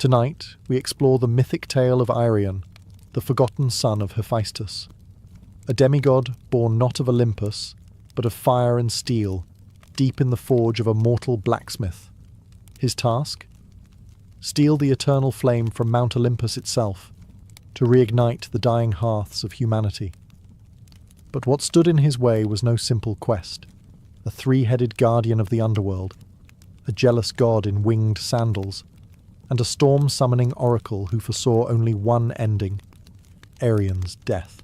Tonight, we explore the mythic tale of Arion, the forgotten son of Hephaestus, a demigod born not of Olympus, but of fire and steel, deep in the forge of a mortal blacksmith. His task? Steal the eternal flame from Mount Olympus itself, to reignite the dying hearths of humanity. But what stood in his way was no simple quest. A three-headed guardian of the underworld, a jealous god in winged sandals, and a storm-summoning oracle who foresaw only one ending, Arion's death.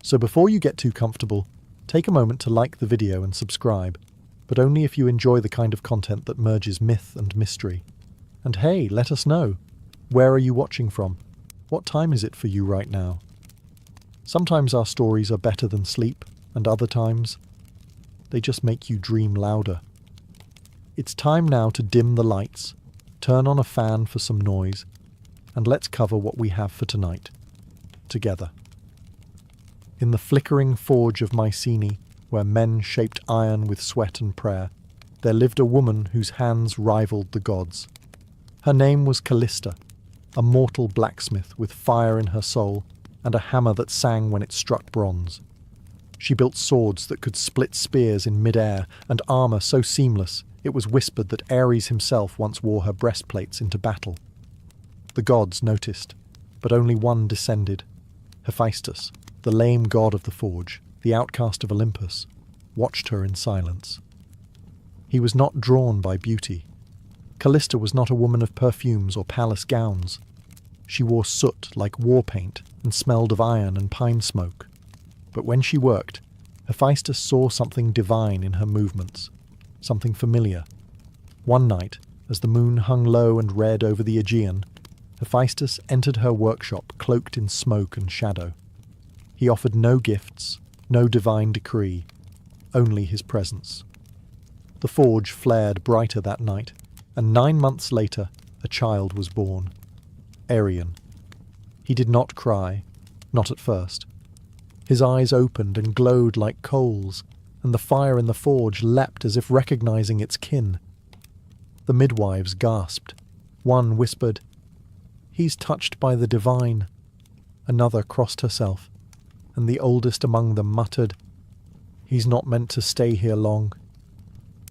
So before you get too comfortable, take a moment to like the video and subscribe, but only if you enjoy the kind of content that merges myth and mystery. And hey, let us know. Where are you watching from? What time is it for you right now? Sometimes our stories are better than sleep, and other times, they just make you dream louder. It's time now to dim the lights, turn on a fan for some noise, and let's cover what we have for tonight, together. In the flickering forge of Mycenae, where men shaped iron with sweat and prayer, there lived a woman whose hands rivaled the gods. Her name was Callista, a mortal blacksmith with fire in her soul and a hammer that sang when it struck bronze. She built swords that could split spears in mid-air and armour so seamless it was whispered that Ares himself once wore her breastplates into battle. The gods noticed, but only one descended. Hephaestus, the lame god of the forge, the outcast of Olympus, watched her in silence. He was not drawn by beauty. Callista was not a woman of perfumes or palace gowns. She wore soot like war paint and smelled of iron and pine smoke. But when she worked, Hephaestus saw something divine in her movements, something familiar. One night, as the moon hung low and red over the Aegean, Hephaestus entered her workshop cloaked in smoke and shadow. He offered no gifts, no divine decree, only his presence. The forge flared brighter that night, and 9 months later, a child was born. Arion. He did not cry, not at first. His eyes opened and glowed like coals, and the fire in the forge leapt as if recognizing its kin. The midwives gasped. One whispered, "He's touched by the divine." Another crossed herself, and the oldest among them muttered, "He's not meant to stay here long."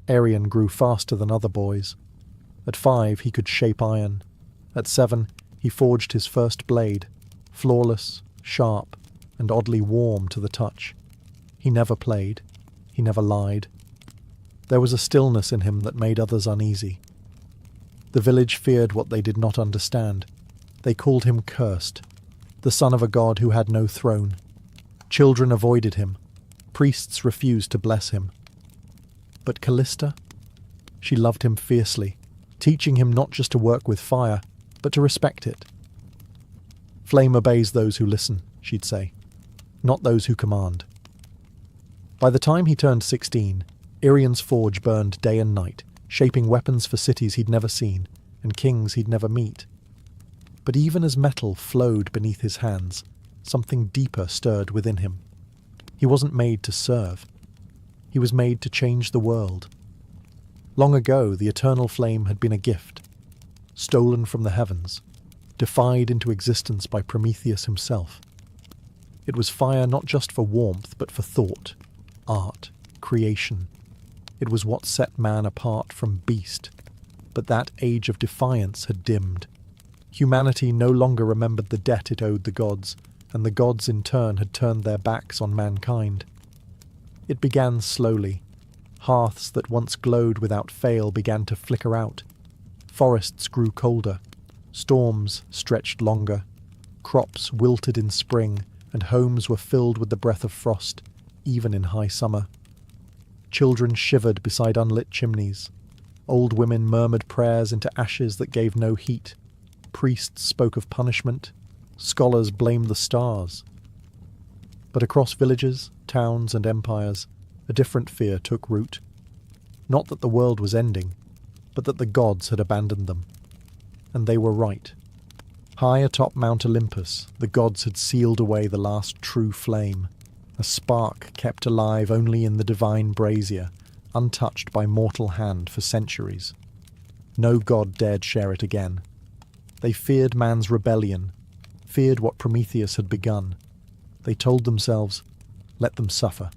Arion grew faster than other boys. At 5, he could shape iron. At 7, he forged his first blade, flawless, sharp, and oddly warm to the touch. He never played. He never lied. There was a stillness in him that made others uneasy. The village feared what they did not understand. They called him cursed, the son of a god who had no throne. Children avoided him. Priests refused to bless him. But Callista? She loved him fiercely, teaching him not just to work with fire, but to respect it. "Flame obeys those who listen," she'd say, "not those who command." By the time he turned 16, Arion's forge burned day and night, shaping weapons for cities he'd never seen and kings he'd never meet. But even as metal flowed beneath his hands, something deeper stirred within him. He wasn't made to serve. He was made to change the world. Long ago, the eternal flame had been a gift, stolen from the heavens, defied into existence by Prometheus himself. It was fire not just for warmth, but for thought, art, creation. It was what set man apart from beast. But that age of defiance had dimmed. Humanity no longer remembered the debt it owed the gods, and the gods in turn had turned their backs on mankind. It began slowly. Hearths that once glowed without fail began to flicker out. Forests grew colder. Storms stretched longer. Crops wilted in spring, and homes were filled with the breath of frost, even in high summer. Children shivered beside unlit chimneys. Old women murmured prayers into ashes that gave no heat. Priests spoke of punishment. Scholars blamed the stars. But across villages, towns, and empires, a different fear took root. Not that the world was ending, but that the gods had abandoned them. And they were right. High atop Mount Olympus, the gods had sealed away the last true flame, a spark kept alive only in the divine brazier, untouched by mortal hand for centuries. No god dared share it again. They feared man's rebellion, feared what Prometheus had begun. They told themselves, let them suffer.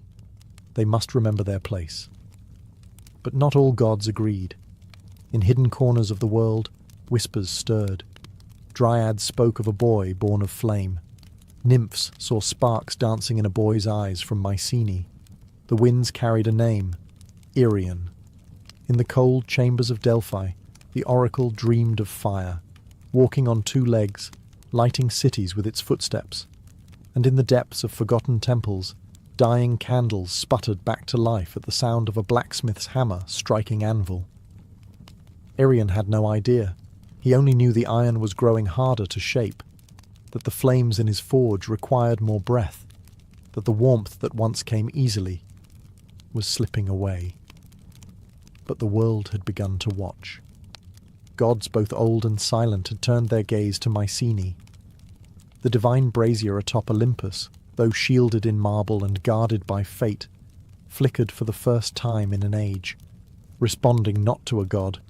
They must remember their place. But not all gods agreed. In hidden corners of the world, whispers stirred. Dryads spoke of a boy born of flame. Nymphs saw sparks dancing in a boy's eyes from Mycenae. The winds carried a name, Irion. In the cold chambers of Delphi, the oracle dreamed of fire, walking on two legs, lighting cities with its footsteps. And in the depths of forgotten temples, dying candles sputtered back to life at the sound of a blacksmith's hammer striking anvil. Irion had no idea. He only knew the iron was growing harder to shape, that the flames in his forge required more breath, that the warmth that once came easily was slipping away. But the world had begun to watch. Gods both old and silent had turned their gaze to Mycenae. The divine brazier atop Olympus, though shielded in marble and guarded by fate, flickered for the first time in an age, responding not to a god,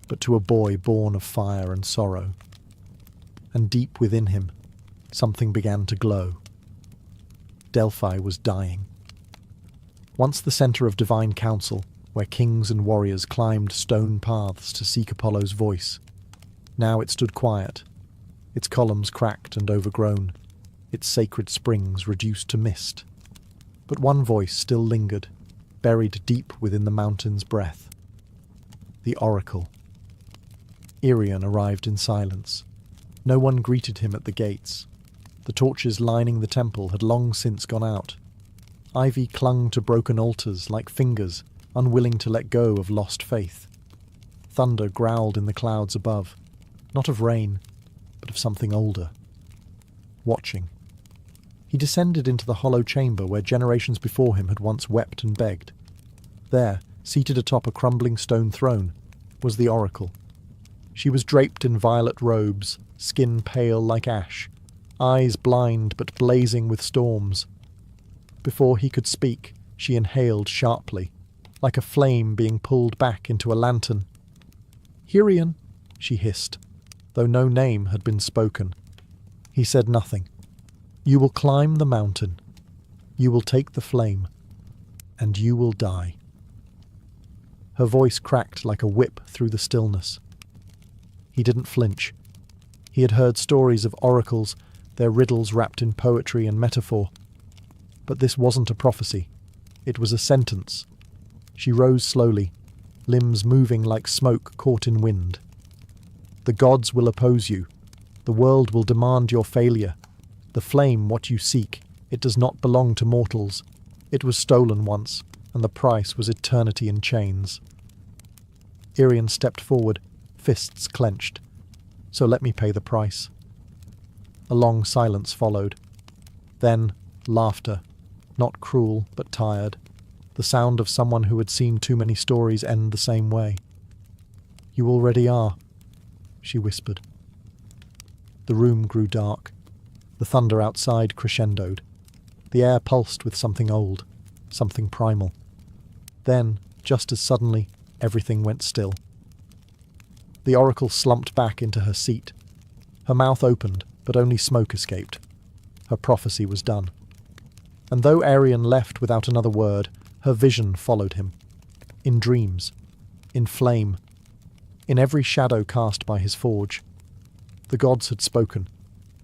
but to a boy born of fire and sorrow. And deep within him, something began to glow. Delphi was dying. Once the centre of divine council, where kings and warriors climbed stone paths to seek Apollo's voice, now it stood quiet, its columns cracked and overgrown, its sacred springs reduced to mist. But one voice still lingered, buried deep within the mountain's breath. The oracle. Irion arrived in silence. No one greeted him at the gates. The torches lining the temple had long since gone out. Ivy clung to broken altars like fingers, unwilling to let go of lost faith. Thunder growled in the clouds above, not of rain, but of something older. Watching. He descended into the hollow chamber where generations before him had once wept and begged. There, seated atop a crumbling stone throne, was the oracle. She was draped in violet robes, skin pale like ash, eyes blind but blazing with storms. Before he could speak, she inhaled sharply, like a flame being pulled back into a lantern. "Irion," she hissed, though no name had been spoken. He said nothing. "You will climb the mountain. You will take the flame. And you will die." Her voice cracked like a whip through the stillness. He didn't flinch. He had heard stories of oracles, their riddles wrapped in poetry and metaphor. But this wasn't a prophecy. It was a sentence. She rose slowly, limbs moving like smoke caught in wind. "The gods will oppose you. The world will demand your failure. The flame, what you seek, it does not belong to mortals. It was stolen once, and the price was eternity in chains." Irion stepped forward, fists clenched. "So let me pay the price." A long silence followed. Then, laughter, not cruel but tired, the sound of someone who had seen too many stories end the same way. "You already are," she whispered. The room grew dark. The thunder outside crescendoed. The air pulsed with something old, something primal. Then, just as suddenly, everything went still. The oracle slumped back into her seat. Her mouth opened, but only smoke escaped. Her prophecy was done. And though Irion left without another word, her vision followed him. In dreams. In flame. In every shadow cast by his forge. The gods had spoken.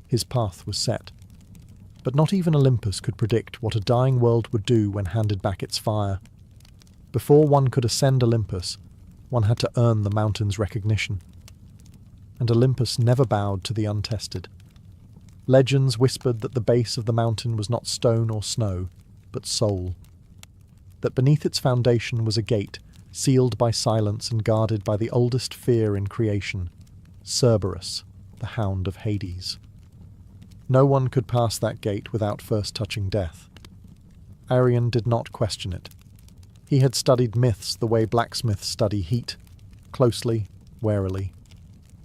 His path was set. But not even Olympus could predict what a dying world would do when handed back its fire. Before one could ascend Olympus, one had to earn the mountain's recognition. And Olympus never bowed to the untested. Legends whispered that the base of the mountain was not stone or snow, but soul. That beneath its foundation was a gate, sealed by silence and guarded by the oldest fear in creation, Cerberus, the hound of Hades. No one could pass that gate without first touching death. Irion did not question it. He had studied myths the way blacksmiths study heat, closely, warily.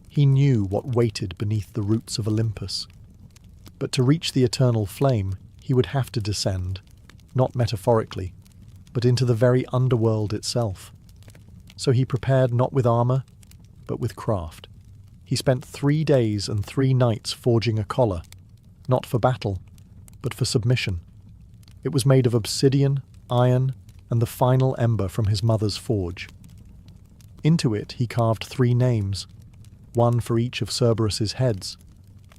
He knew what waited beneath the roots of Olympus. But to reach the eternal flame, he would have to descend, not metaphorically, but into the very underworld itself. So he prepared not with armour, but with craft. He spent 3 days and 3 nights forging a collar, not for battle, but for submission. It was made of obsidian, iron, and the final ember from his mother's forge. Into it he carved 3 names, one for each of Cerberus's heads.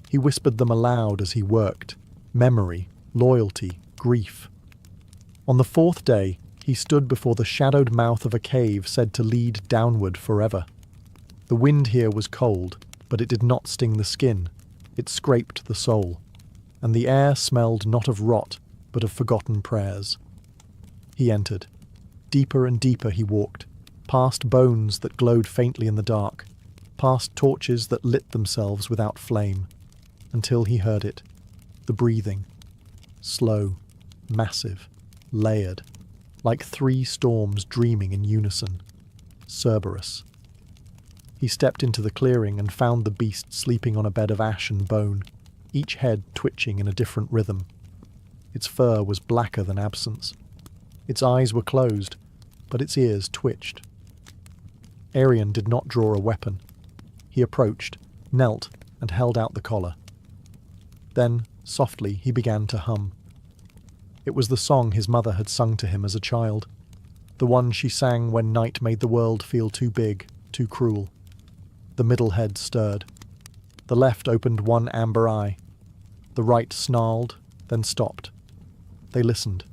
He whispered them aloud as he worked: memory, loyalty, grief. On the 4th day, he stood before the shadowed mouth of a cave said to lead downward forever. The wind here was cold, but it did not sting the skin. It scraped the soul, and the air smelled not of rot, but of forgotten prayers. He entered. Deeper and deeper he walked, past bones that glowed faintly in the dark, past torches that lit themselves without flame, until he heard it, the breathing, slow, massive, layered, like 3 storms dreaming in unison. Cerberus. He stepped into the clearing and found the beast sleeping on a bed of ash and bone, each head twitching in a different rhythm. Its fur was blacker than absence. Its eyes were closed, but its ears twitched. Arion did not draw a weapon. He approached, knelt, and held out the collar. Then, softly, he began to hum. It was the song his mother had sung to him as a child, the one she sang when night made the world feel too big, too cruel. The middle head stirred. The left opened one amber eye. The right snarled, then stopped. They listened.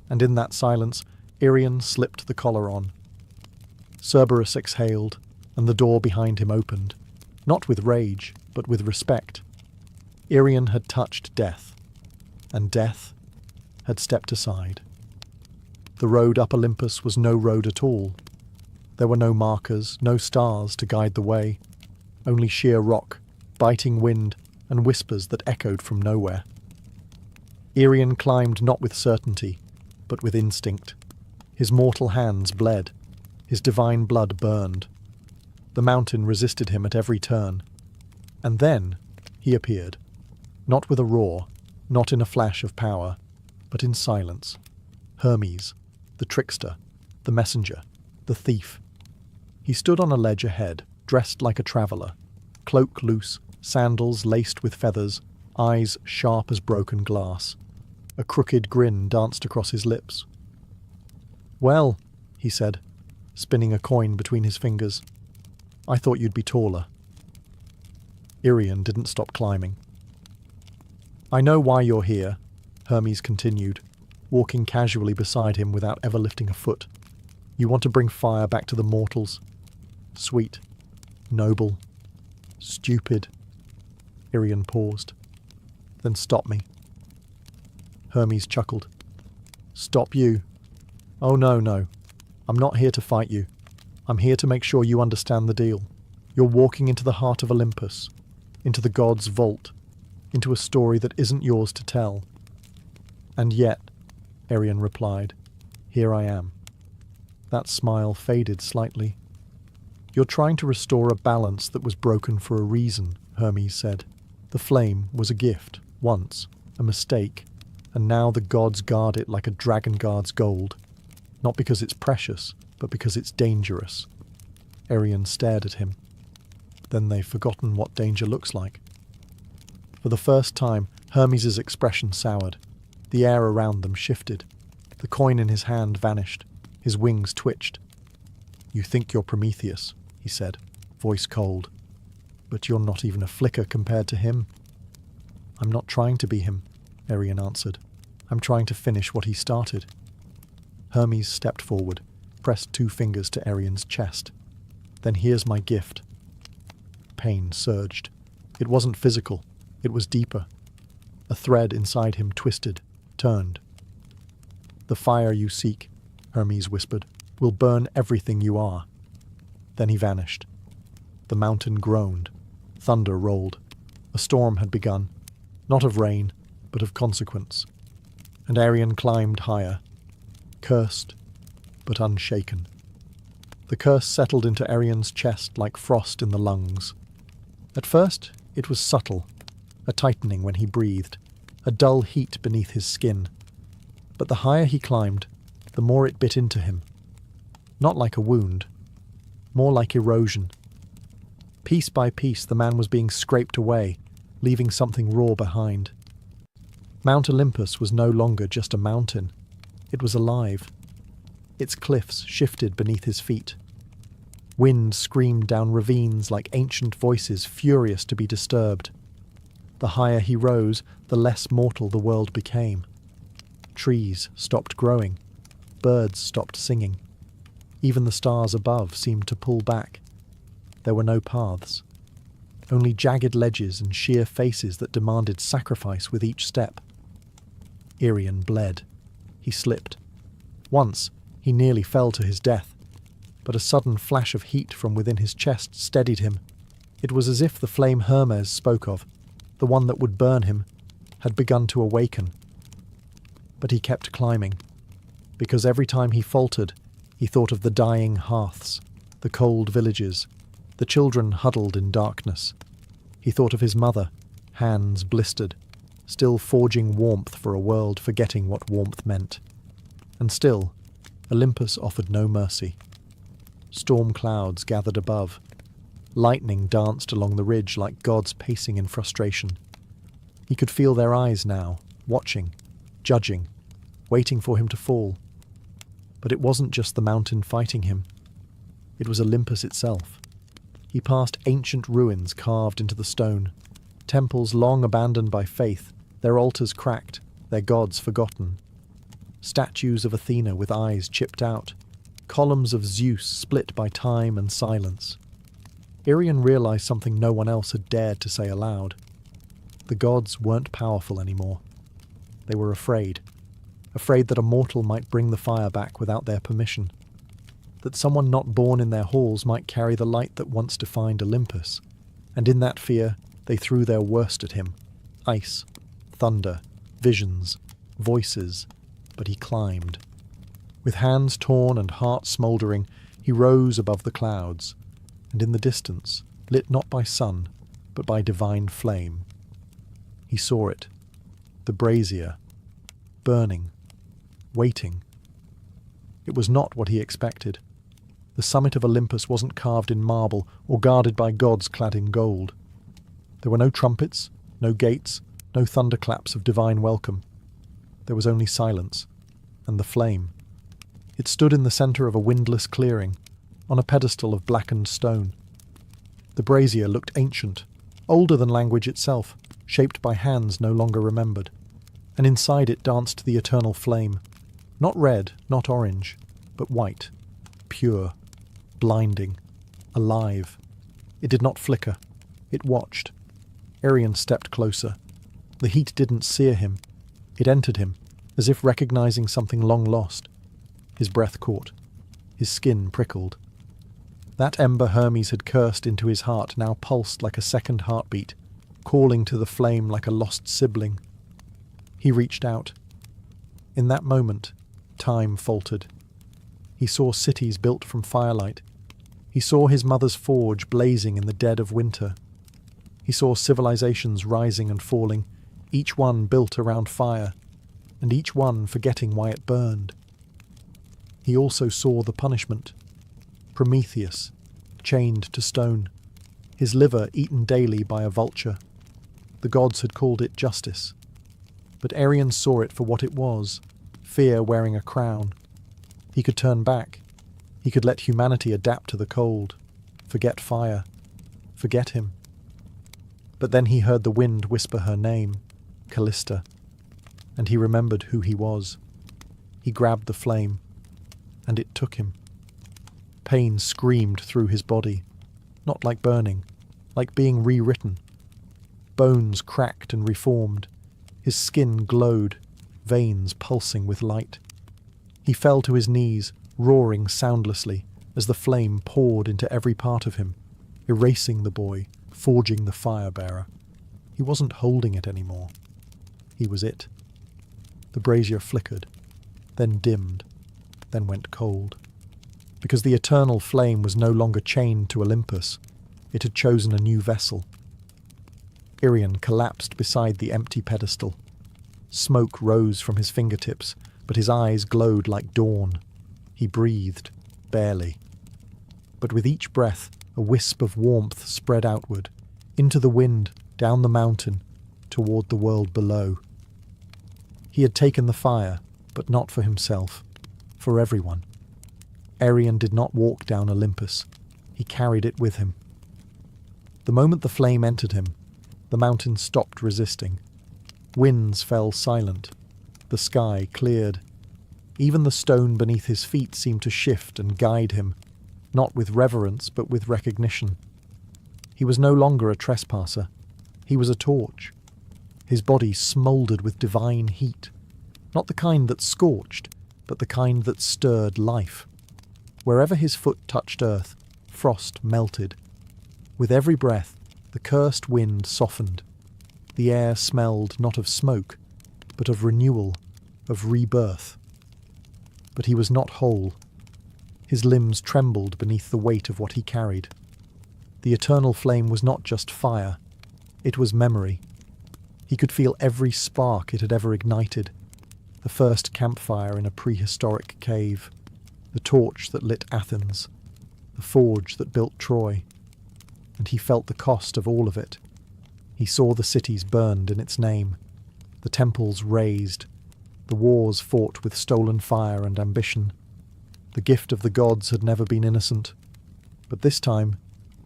And in that silence, Arion slipped the collar on. Cerberus exhaled, and the door behind him opened, not with rage, but with respect. Arion had touched death, and death had stepped aside. The road up Olympus was no road at all. There were no markers, no stars to guide the way, only sheer rock, biting wind, and whispers that echoed from nowhere. Arion climbed not with certainty, but with instinct. His mortal hands bled. His divine blood burned. The mountain resisted him at every turn. And then he appeared, not with a roar, not in a flash of power, but in silence. Hermes, the trickster, the messenger, the thief. He stood on a ledge ahead, dressed like a traveller, cloak loose, sandals laced with feathers, eyes sharp as broken glass. A crooked grin danced across his lips. "Well," he said, spinning a coin between his fingers, "I thought you'd be taller." Arion didn't stop climbing. "I know why you're here," Hermes continued, walking casually beside him without ever lifting a foot. "You want to bring fire back to the mortals. Sweet, noble, stupid." Arion paused. "Then stop me." Hermes chuckled. "Stop you? Oh no. I'm not here to fight you. I'm here to make sure you understand the deal. You're walking into the heart of Olympus, into the gods' vault, into a story that isn't yours to tell. And yet," Arion replied, "here I am." That smile faded slightly. "You're trying to restore a balance that was broken for a reason," Hermes said. "The flame was a gift, once, a mistake, and now the gods guard it like a dragon guards gold. Not because it's precious, but because it's dangerous." Arion stared at him. Then they've forgotten what danger looks like. For the first time, Hermes' expression soured. The air around them shifted. The coin in his hand vanished. His wings twitched. "You think you're Prometheus," he said, voice cold. "But you're not even a flicker compared to him." "I'm not trying to be him," Arion answered. "I'm trying to finish what he started." Hermes stepped forward, pressed 2 fingers to Arion's chest. "Then here's my gift." Pain surged. It wasn't physical. It was deeper. A thread inside him twisted, turned. "The fire you seek," Hermes whispered, "will burn everything you are." Then he vanished. The mountain groaned. Thunder rolled. A storm had begun, not of rain, but of consequence. And Arion climbed higher, cursed, but unshaken. The curse settled into Arion's chest like frost in the lungs. At first, it was subtle, a tightening when he breathed, a dull heat beneath his skin. But the higher he climbed, the more it bit into him. Not like a wound, more like erosion. Piece by piece, the man was being scraped away, leaving something raw behind. Mount Olympus was no longer just a mountain. It was alive. Its cliffs shifted beneath his feet. Wind screamed down ravines like ancient voices furious to be disturbed. The higher he rose, the less mortal the world became. Trees stopped growing. Birds stopped singing. Even the stars above seemed to pull back. There were no paths. Only jagged ledges and sheer faces that demanded sacrifice with each step. Irion bled. He slipped. Once, he nearly fell to his death, but a sudden flash of heat from within his chest steadied him. It was as if the flame Hermes spoke of, the one that would burn him, had begun to awaken. But he kept climbing, because every time he faltered, he thought of the dying hearths, the cold villages, the children huddled in darkness. He thought of his mother, hands blistered, still forging warmth for a world forgetting what warmth meant. And still, Olympus offered no mercy. Storm clouds gathered above. Lightning danced along the ridge like gods pacing in frustration. He could feel their eyes now, watching, judging, waiting for him to fall. But it wasn't just the mountain fighting him. It was Olympus itself. He passed ancient ruins carved into the stone, temples long abandoned by faith, their altars cracked, their gods forgotten. Statues of Athena with eyes chipped out, columns of Zeus split by time and silence. Irion realized something no one else had dared to say aloud. The gods weren't powerful anymore. They were afraid that a mortal might bring the fire back without their permission, that someone not born in their halls might carry the light that once defined Olympus, and in that fear they threw their worst at him. Ice, thunder, visions, voices, but he climbed. With hands torn and heart smouldering, he rose above the clouds, and in the distance, lit not by sun, but by divine flame. He saw it, the brazier, burning, waiting. It was not what he expected. The summit of Olympus wasn't carved in marble or guarded by gods clad in gold. There were no trumpets, no gates, no thunderclaps of divine welcome. There was only silence, and the flame. It stood in the centre of a windless clearing, on a pedestal of blackened stone. The brazier looked ancient, older than language itself, shaped by hands no longer remembered, and inside it danced the eternal flame, not red, not orange, but white, pure, blinding, alive. It did not flicker. It watched. Irion stepped closer. The heat didn't sear him. It entered him, as if recognizing something long lost. His breath caught. His skin prickled. That ember Hermes had cursed into his heart now pulsed like a second heartbeat, calling to the flame like a lost sibling. He reached out. In that moment, time faltered. He saw cities built from firelight. He saw his mother's forge blazing in the dead of winter. He saw civilizations rising and falling, each one built around fire, and each one forgetting why it burned. He also saw the punishment. Prometheus, chained to stone, his liver eaten daily by a vulture. The gods had called it justice. But Irion saw it for what it was, fear wearing a crown. He could turn back. He could let humanity adapt to the cold, forget fire, forget him. But then he heard the wind whisper her name, Callista, and he remembered who he was. He grabbed the flame, and it took him. Pain screamed through his body, not like burning, like being rewritten. Bones cracked and reformed. His skin glowed, veins pulsing with light. He fell to his knees, roaring soundlessly, as the flame poured into every part of him, erasing the boy, forging the fire-bearer. He wasn't holding it anymore. He was it. The brazier flickered, then dimmed, then went cold. Because the eternal flame was no longer chained to Olympus, it had chosen a new vessel. Irion collapsed beside the empty pedestal. Smoke rose from his fingertips, but his eyes glowed like dawn. He breathed, barely. But with each breath, A wisp of warmth spread outward, into the wind, down the mountain, toward the world below. He had taken the fire, but not for himself, for everyone. Arion did not walk down Olympus. He carried it with him. The moment the flame entered him, the mountain stopped resisting. Winds fell silent. The sky cleared. Even the stone beneath his feet seemed to shift and guide him, not with reverence but with recognition. He was no longer a trespasser. He was a torch. His body smouldered with divine heat, not the kind that scorched, but the kind that stirred life. Wherever his foot touched earth, frost melted. With every breath, the cursed wind softened. The air smelled not of smoke, but of renewal, of rebirth. But he was not whole. His limbs trembled beneath the weight of what he carried. The eternal flame was not just fire, it was memory. He could feel every spark it had ever ignited. The first campfire in a prehistoric cave, the torch that lit Athens, the forge that built Troy. And he felt the cost of all of it. He saw the cities burned in its name, the temples razed, the wars fought with stolen fire and ambition. The gift of the gods had never been innocent, but this time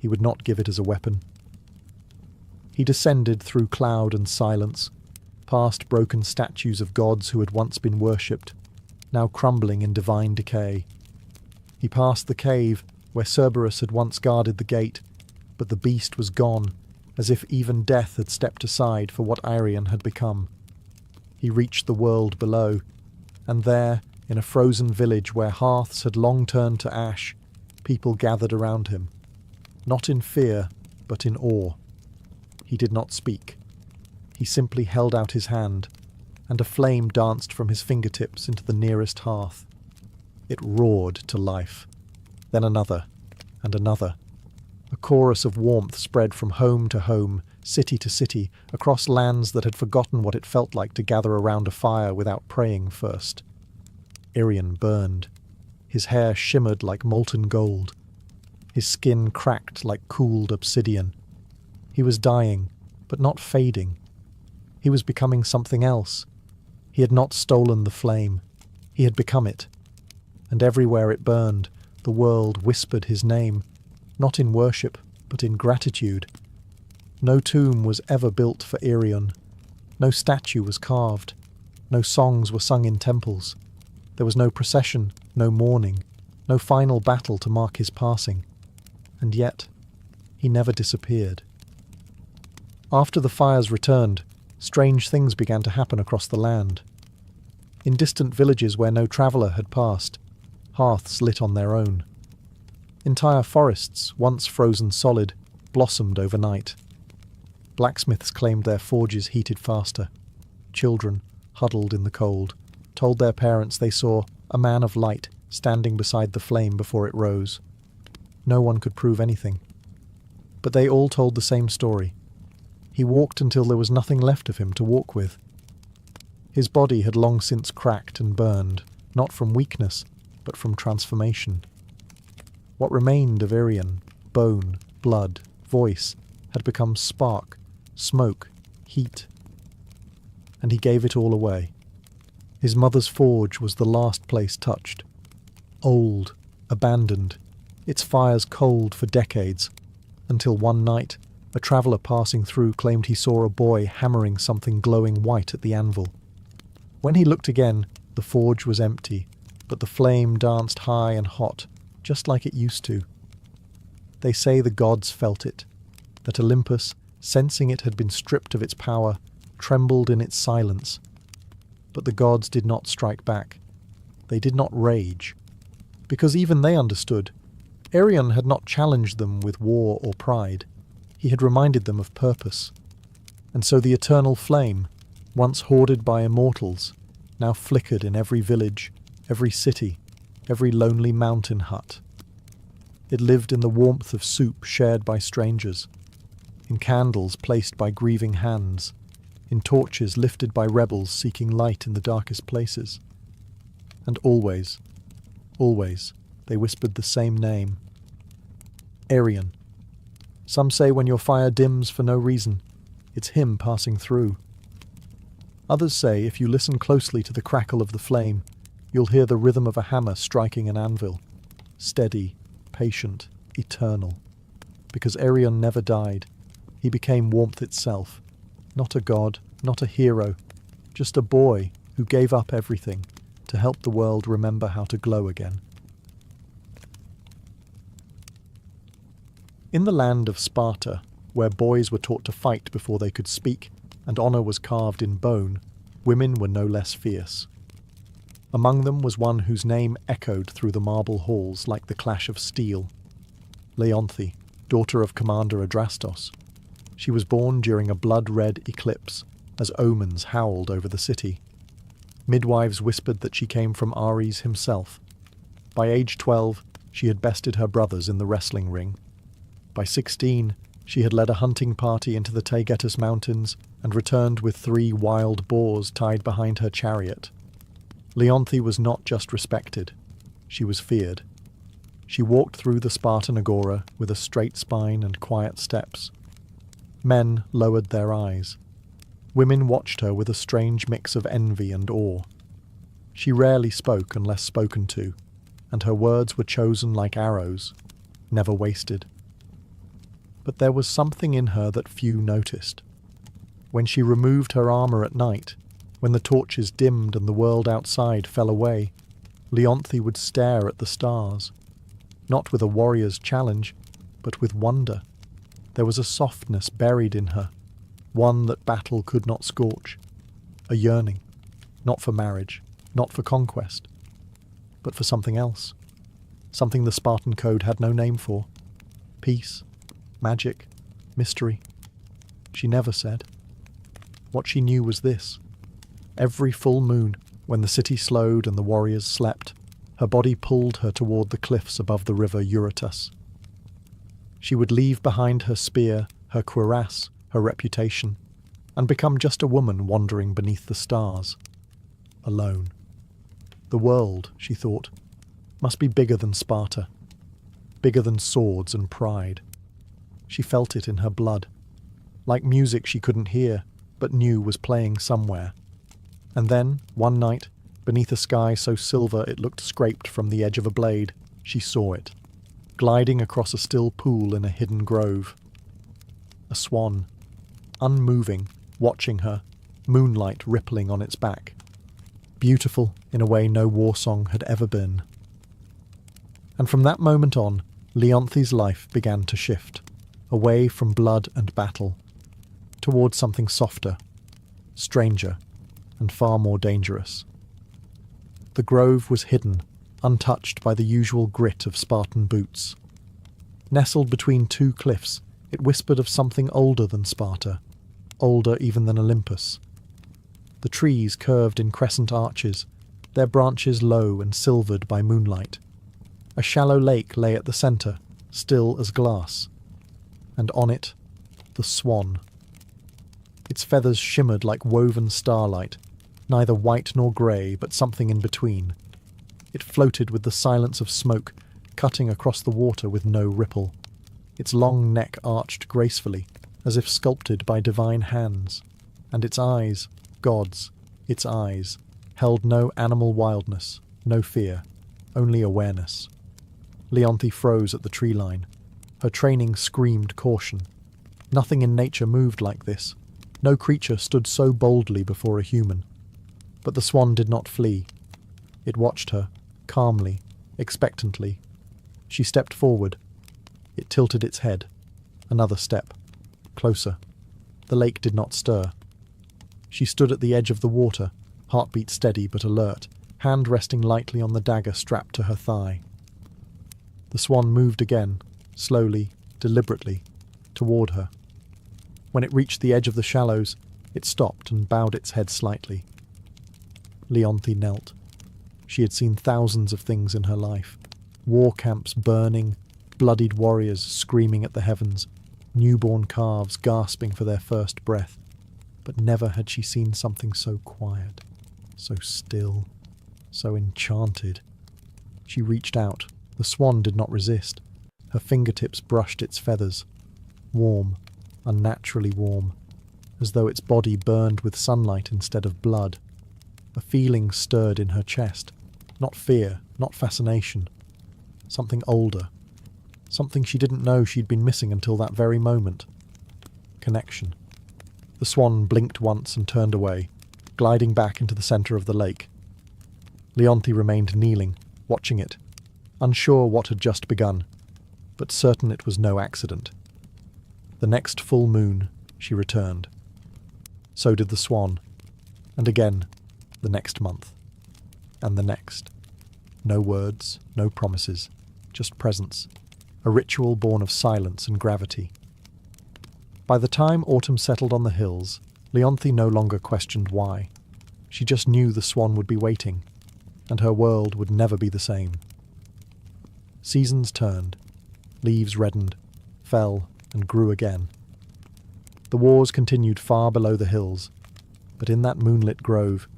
he would not give it as a weapon. He descended through cloud and silence, past broken statues of gods who had once been worshipped, now crumbling in divine decay. He passed the cave where Cerberus had once guarded the gate, but the beast was gone, as if even death had stepped aside for what Arion had become. He reached the world below, and there, in a frozen village where hearths had long turned to ash, people gathered around him, not in fear, but in awe. He did not speak. He simply held out his hand, and a flame danced from his fingertips into the nearest hearth. It roared to life. Then another, and another. A chorus of warmth spread from home to home, city to city, across lands that had forgotten what it felt like to gather around a fire without praying first. Arion burned. His hair shimmered like molten gold. His skin cracked like cooled obsidian. He was dying, but not fading. He was becoming something else. He had not stolen the flame. He had become it. And everywhere it burned, the world whispered his name, not in worship, but in gratitude. No tomb was ever built for Arion. No statue was carved. No songs were sung in temples. There was no procession, no mourning, no final battle to mark his passing. And yet, he never disappeared. After the fires returned, strange things began to happen across the land. In distant villages where no traveller had passed, hearths lit on their own. Entire forests, once frozen solid, blossomed overnight. Blacksmiths claimed their forges heated faster. Children, huddled in the cold, told their parents they saw a man of light standing beside the flame before it rose. No one could prove anything. But they all told the same story. He walked until there was nothing left of him to walk with. His body had long since cracked and burned, not from weakness, but from transformation. What remained of Arion, bone, blood, voice, had become spark, smoke, heat. And he gave it all away. His mother's forge was the last place touched. Old, abandoned, its fires cold for decades, until one night a traveller passing through claimed he saw a boy hammering something glowing white at the anvil. When he looked again, the forge was empty, but the flame danced high and hot, just like it used to. They say the gods felt it, that Olympus, sensing it had been stripped of its power, trembled in its silence. But the gods did not strike back. They did not rage. Because even they understood. Arion had not challenged them with war or pride. He had reminded them of purpose. And so the eternal flame, once hoarded by immortals, now flickered in every village, every city, every lonely mountain hut. It lived in the warmth of soup shared by strangers, in candles placed by grieving hands, in torches lifted by rebels seeking light in the darkest places. And always, always, they whispered the same name. Arion. Some say when your fire dims for no reason, it's him passing through. Others say if you listen closely to the crackle of the flame, you'll hear the rhythm of a hammer striking an anvil. Steady, patient, eternal. Because Arion never died. He became warmth itself. Not a god, not a hero, just a boy who gave up everything to help the world remember how to glow again. In the land of Sparta, where boys were taught to fight before they could speak, and honour was carved in bone, women were no less fierce. Among them was one whose name echoed through the marble halls like the clash of steel. Leonthe, daughter of Commander Adrastos. She was born during a blood-red eclipse, as omens howled over the city. Midwives whispered that she came from Ares himself. By age 12, she had bested her brothers in the wrestling ring. By 16, she had led a hunting party into the Taygetus Mountains and returned with 3 wild boars tied behind her chariot. Leonthe was not just respected, she was feared. She walked through the Spartan agora with a straight spine and quiet steps. Men lowered their eyes. Women watched her with a strange mix of envy and awe. She rarely spoke unless spoken to, and her words were chosen like arrows, never wasted. But there was something in her that few noticed. When she removed her armour at night, when the torches dimmed and the world outside fell away, Leonthe would stare at the stars, not with a warrior's challenge, but with wonder. There was a softness buried in her, one that battle could not scorch, a yearning, not for marriage, not for conquest, but for something else, something the Spartan code had no name for. Peace, magic, mystery. She never said. What she knew was this. Every full moon, when the city slowed and the warriors slept, her body pulled her toward the cliffs above the river Eurotas. She would leave behind her spear, her cuirass, her reputation, and become just a woman wandering beneath the stars. Alone. The world, she thought, must be bigger than Sparta, bigger than swords and pride. She felt it in her blood, like music she couldn't hear, but knew was playing somewhere. And then, one night, beneath a sky so silver it looked scraped from the edge of a blade, she saw it, gliding across a still pool in a hidden grove. A swan, unmoving, watching her, moonlight rippling on its back. Beautiful in a way no war song had ever been. And from that moment on, Leonthe's life began to shift, away from blood and battle, towards something softer, stranger, and far more dangerous. The grove was hidden, untouched by the usual grit of Spartan boots. Nestled between 2 cliffs, it whispered of something older than Sparta, older even than Olympus. The trees curved in crescent arches, their branches low and silvered by moonlight. A shallow lake lay at the centre, still as glass, and on it, the swan. Its feathers shimmered like woven starlight, neither white nor grey, but something in between. It floated with the silence of smoke, cutting across the water with no ripple. Its long neck arched gracefully, as if sculpted by divine hands, and its eyes, gods, its eyes, held no animal wildness, no fear, only awareness. Leonthe froze at the tree line. Her training screamed caution. Nothing in nature moved like this. No creature stood so boldly before a human. But the swan did not flee. It watched her, calmly, expectantly. She stepped forward. It tilted its head. Another step. Closer. The lake did not stir. She stood at the edge of the water, heartbeat steady but alert, hand resting lightly on the dagger strapped to her thigh. The swan moved again, slowly, deliberately, toward her. When it reached the edge of the shallows, it stopped and bowed its head slightly. Leonthe knelt. She had seen thousands of things in her life. War camps burning, bloodied warriors screaming at the heavens, newborn calves gasping for their first breath. But never had she seen something so quiet, so still, so enchanted. She reached out. The swan did not resist. Her fingertips brushed its feathers. warm, unnaturally warm, as though its body burned with sunlight instead of blood. A feeling stirred in her chest, not fear, not fascination, something older, something she didn't know she'd been missing until that very moment. Connection. The swan blinked once and turned away, gliding back into the centre of the lake. Leonthe remained kneeling, watching it, unsure what had just begun, but certain it was no accident. The next full moon, she returned. So did the swan, and again, the next month, and the next. No words, no promises, just presence, a ritual born of silence and gravity. By the time autumn settled on the hills, Leonthe no longer questioned why. She just knew the swan would be waiting, and her world would never be the same. Seasons turned, leaves reddened, fell, and grew again. The wars continued far below the hills, but in that moonlit grove,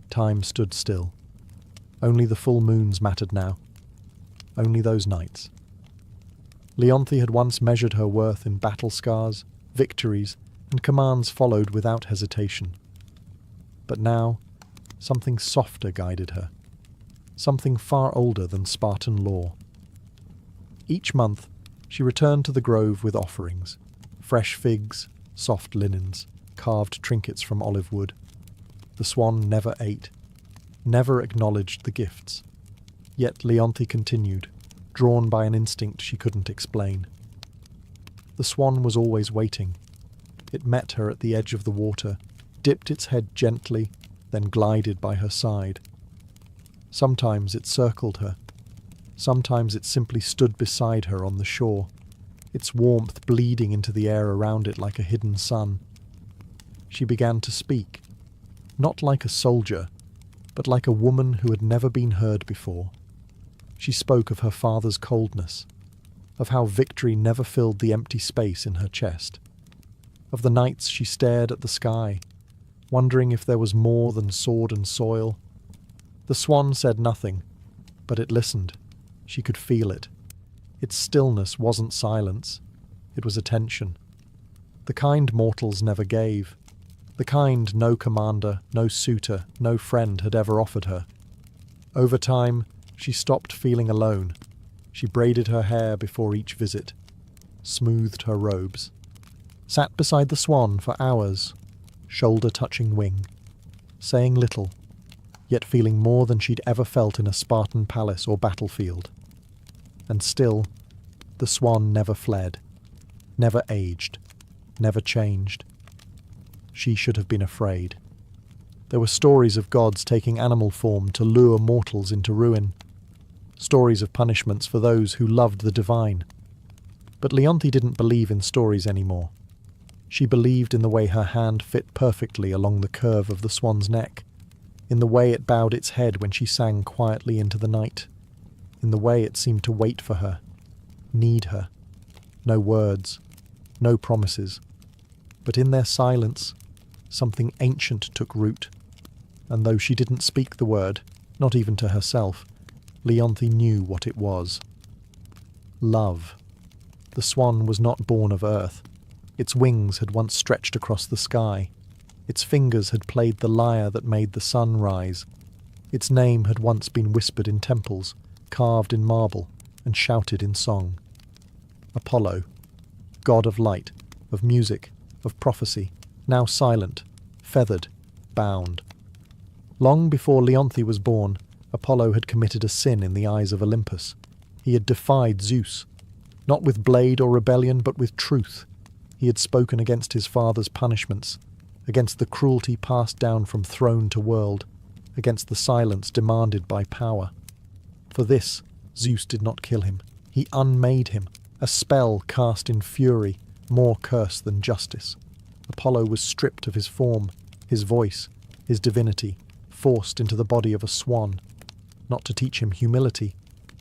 time stood still. Only the full moons mattered now. Only those nights. Leonthe had once measured her worth in battle scars, victories, and commands followed without hesitation. But now, something softer guided her. Something far older than Spartan law. Each month, she returned to the grove with offerings, fresh figs, soft linens, carved trinkets from olive wood. The swan never ate, never acknowledged the gifts. Yet Leonthe continued, drawn by an instinct she couldn't explain. The swan was always waiting. It met her at the edge of the water, dipped its head gently, then glided by her side. Sometimes it circled her. Sometimes it simply stood beside her on the shore, its warmth bleeding into the air around it like a hidden sun. She began to speak, not like a soldier, but like a woman who had never been heard before. She spoke of her father's coldness, of how victory never filled the empty space in her chest, of the nights she stared at the sky, wondering if there was more than sword and soil. The swan said nothing, but it listened. She could feel it. Its stillness wasn't silence. It was attention. The kind mortals never gave. The kind no commander, no suitor, no friend had ever offered her. Over time, she stopped feeling alone. She braided her hair before each visit, smoothed her robes, sat beside the swan for hours, shoulder touching wing, saying little, yet feeling more than she'd ever felt in a Spartan palace or battlefield. And still, the swan never fled, never aged, never changed. She should have been afraid. There were stories of gods taking animal form to lure mortals into ruin, stories of punishments for those who loved the divine. But Leonthe didn't believe in stories anymore. She believed in the way her hand fit perfectly along the curve of the swan's neck, in the way it bowed its head when she sang quietly into the night, in the way it seemed to wait for her, need her. No words, no promises. But in their silence, something ancient took root, and though she didn't speak the word, not even to herself, Leonthe knew what it was. Love. The swan was not born of earth. Its wings had once stretched across the sky. Its fingers had played the lyre that made the sun rise. Its name had once been whispered in temples, carved in marble, and shouted in song. Apollo, god of light, of music, of prophecy, now silent, feathered, bound. Long before Leonthe was born, Apollo had committed a sin in the eyes of Olympus. He had defied Zeus, not with blade or rebellion, but with truth. He had spoken against his father's punishments, against the cruelty passed down from throne to world, against the silence demanded by power. For this, Zeus did not kill him. He unmade him, a spell cast in fury, more curse than justice. Apollo was stripped of his form, his voice, his divinity, forced into the body of a swan, not to teach him humility,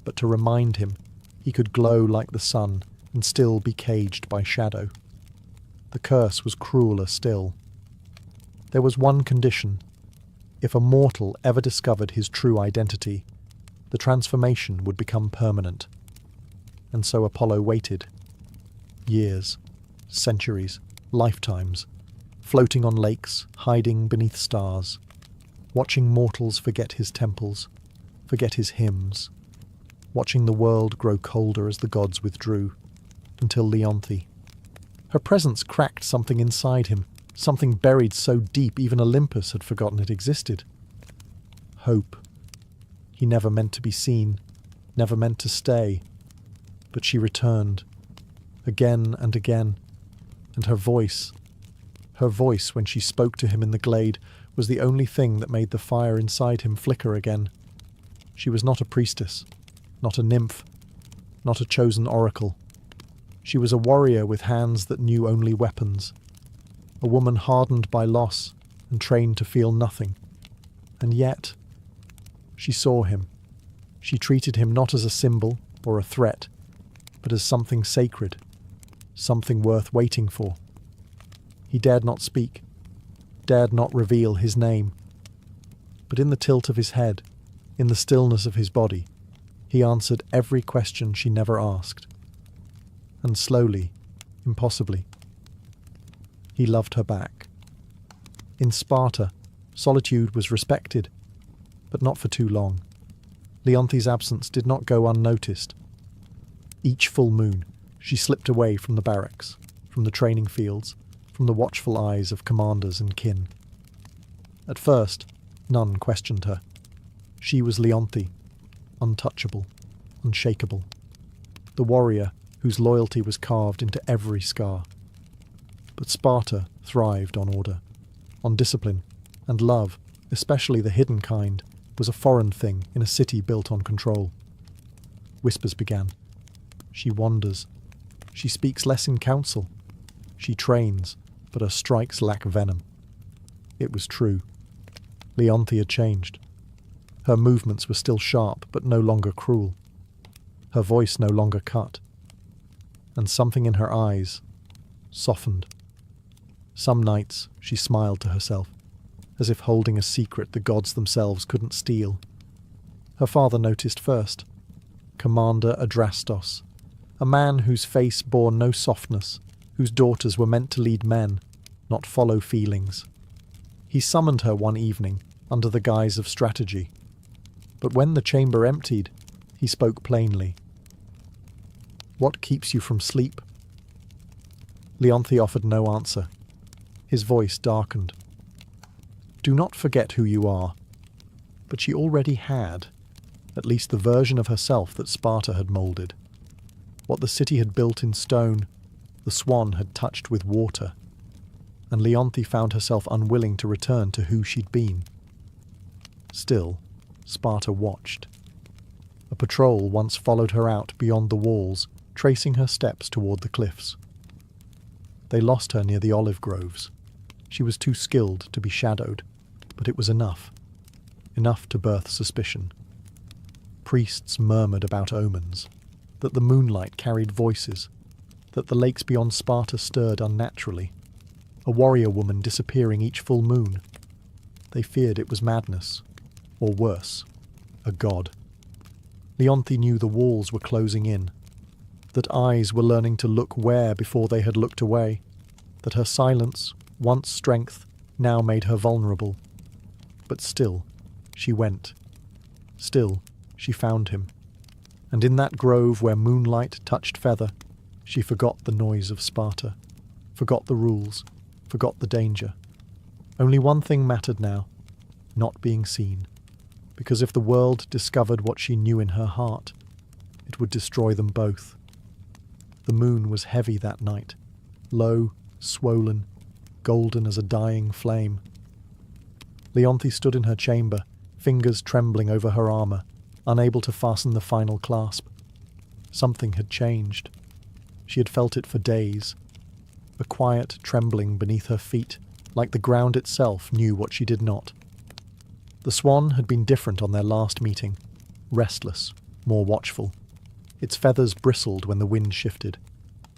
but to remind him he could glow like the sun and still be caged by shadow. The curse was crueler still. There was one condition. If a mortal ever discovered his true identity, the transformation would become permanent. And so Apollo waited. Years. centuries, lifetimes, floating on lakes, hiding beneath stars, watching mortals forget his temples, forget his hymns, watching the world grow colder as the gods withdrew, until Leonthe. Her presence cracked something inside him, something buried so deep even Olympus had forgotten it existed. Hope. He never meant to be seen, never meant to stay, but she returned, again and again, and her voice when she spoke to him in the glade, was the only thing that made the fire inside him flicker again. She was not a priestess, not a nymph, not a chosen oracle. She was a warrior with hands that knew only weapons, a woman hardened by loss and trained to feel nothing. And yet, she saw him. She treated him not as a symbol or a threat, but as something sacred, something worth waiting for. He dared not speak, dared not reveal his name. But in the tilt of his head, in the stillness of his body, he answered every question she never asked. And slowly, impossibly, he loved her back. In Sparta, solitude was respected, but not for too long. Leonthe's absence did not go unnoticed. Each full moon, she slipped away from the barracks, from the training fields, from the watchful eyes of commanders and kin. At first, none questioned her. She was Leonthe, untouchable, unshakable, the warrior whose loyalty was carved into every scar. But Sparta thrived on order, on discipline, and love, especially the hidden kind, was a foreign thing in a city built on control. Whispers began. She wanders. She speaks less in council. She trains, but her strikes lack venom. It was true. Leonthe had changed. Her movements were still sharp, but no longer cruel. Her voice no longer cut. And something in her eyes softened. Some nights she smiled to herself, as if holding a secret the gods themselves couldn't steal. Her father noticed first. Commander Adrastos, a man whose face bore no softness, whose daughters were meant to lead men, not follow feelings. He summoned her one evening, under the guise of strategy. But when the chamber emptied, he spoke plainly. "What keeps you from sleep?" Leonthe offered no answer. His voice darkened. "Do not forget who you are." But she already had, at least the version of herself that Sparta had moulded. What the city had built in stone, the swan had touched with water, and Leonthe found herself unwilling to return to who she'd been. Still, Sparta watched. A patrol once followed her out beyond the walls, tracing her steps toward the cliffs. They lost her near the olive groves. She was too skilled to be shadowed, but it was enough. Enough to birth suspicion. Priests murmured about omens, that the moonlight carried voices, that the lakes beyond Sparta stirred unnaturally, a warrior woman disappearing each full moon. They feared it was madness, or worse, a god. Leonthe knew the walls were closing in, that eyes were learning to look where before they had looked away, that her silence, once strength, now made her vulnerable. But still, she went. Still, she found him. And in that grove where moonlight touched feather, she forgot the noise of Sparta, forgot the rules, forgot the danger. Only one thing mattered now, not being seen, because if the world discovered what she knew in her heart, it would destroy them both. The moon was heavy that night, low, swollen, golden as a dying flame. Leonthe stood in her chamber, fingers trembling over her armour, unable to fasten the final clasp. Something had changed. She had felt it for days. A quiet trembling beneath her feet, like the ground itself knew what she did not. The swan had been different on their last meeting, restless, more watchful. Its feathers bristled when the wind shifted.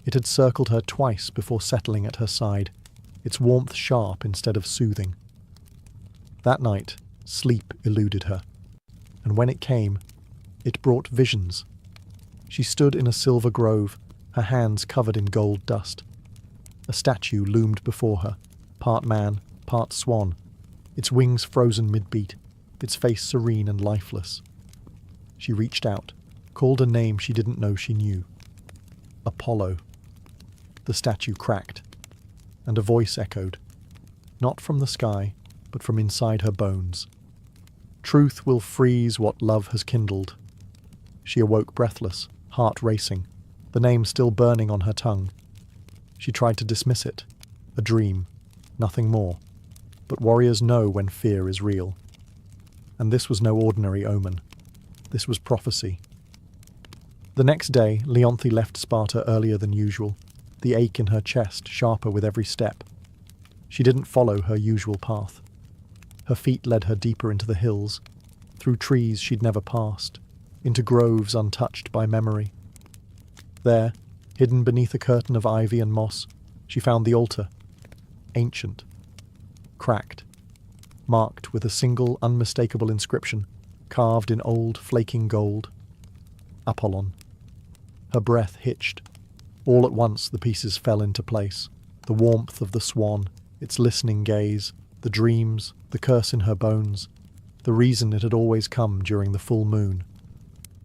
It had circled her twice before settling at her side, its warmth sharp instead of soothing. That night, sleep eluded her, and when it came, it brought visions. She stood in a silver grove, her hands covered in gold dust. A statue loomed before her, part man, part swan, its wings frozen mid-beat, its face serene and lifeless. She reached out, called a name she didn't know she knew. Apollo. The statue cracked, and a voice echoed, not from the sky, but from inside her bones. Truth will freeze what love has kindled. She awoke breathless, heart racing, the name still burning on her tongue. She tried to dismiss it. A dream, nothing more. But warriors know when fear is real. And this was no ordinary omen. This was prophecy. The next day, Leonthe left Sparta earlier than usual, the ache in her chest sharper with every step. She didn't follow her usual path. Her feet led her deeper into the hills, through trees she'd never passed, into groves untouched by memory. There, hidden beneath a curtain of ivy and moss, she found the altar, ancient, cracked, marked with a single unmistakable inscription, carved in old flaking gold. Apollon. Her breath hitched. All at once the pieces fell into place. The warmth of the swan, its listening gaze, the dreams, the curse in her bones, the reason it had always come during the full moon.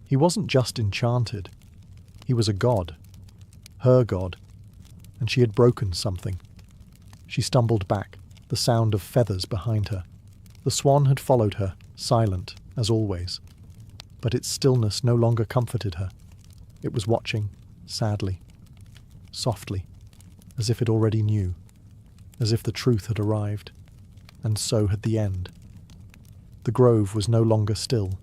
He wasn't just enchanted. He was a god. Her god. And she had broken something. She stumbled back, the sound of feathers behind her. The swan had followed her, silent, as always. But its stillness no longer comforted her. It was watching, sadly, softly, as if it already knew, as if the truth had arrived, and so had the end. The grove was no longer still.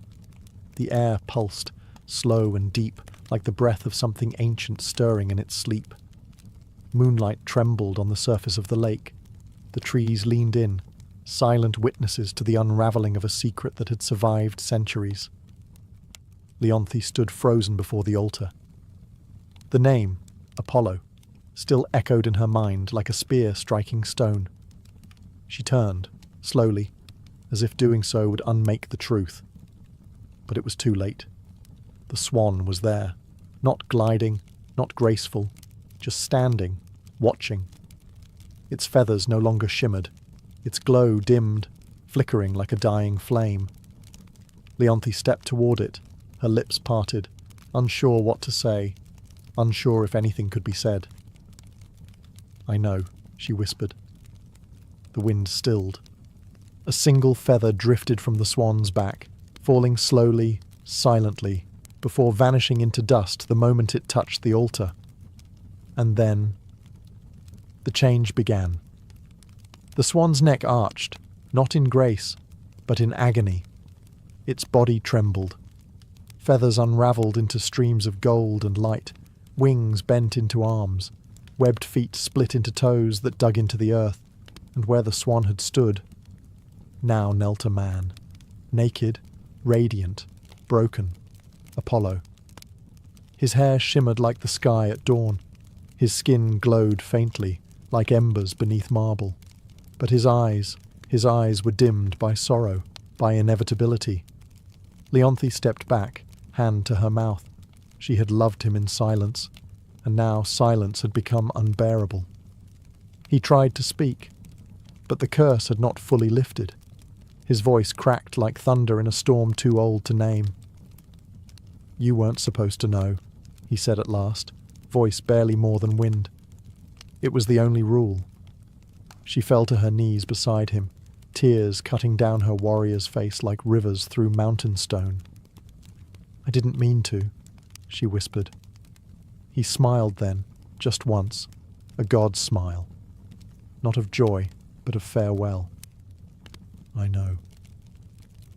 The air pulsed, slow and deep, like the breath of something ancient stirring in its sleep. Moonlight trembled on the surface of the lake. The trees leaned in, silent witnesses to the unravelling of a secret that had survived centuries. Leonthe stood frozen before the altar. The name, Apollo, still echoed in her mind like a spear striking stone. She turned, slowly, as if doing so would unmake the truth. But it was too late. The swan was there, not gliding, not graceful, just standing, watching. Its feathers no longer shimmered, its glow dimmed, flickering like a dying flame. Leonthe stepped toward it, her lips parted, unsure what to say, unsure if anything could be said. "I know," she whispered. The wind stilled. A single feather drifted from the swan's back, falling slowly, silently, before vanishing into dust the moment it touched the altar. And then the change began. The swan's neck arched, not in grace, but in agony. Its body trembled. Feathers unravelled into streams of gold and light, wings bent into arms, webbed feet split into toes that dug into the earth, and where the swan had stood, now knelt a man, naked, radiant, broken, Apollo. His hair shimmered like the sky at dawn. His skin glowed faintly, like embers beneath marble. But his eyes were dimmed by sorrow, by inevitability. Leonthe stepped back, hand to her mouth. She had loved him in silence, and now silence had become unbearable. He tried to speak, but the curse had not fully lifted. His voice cracked like thunder in a storm too old to name. "You weren't supposed to know," he said at last, voice barely more than wind. It was the only rule. She fell to her knees beside him, tears cutting down her warrior's face like rivers through mountain stone. "I didn't mean to," she whispered. He smiled then, just once, a god's smile. Not of joy, but of farewell. "I know."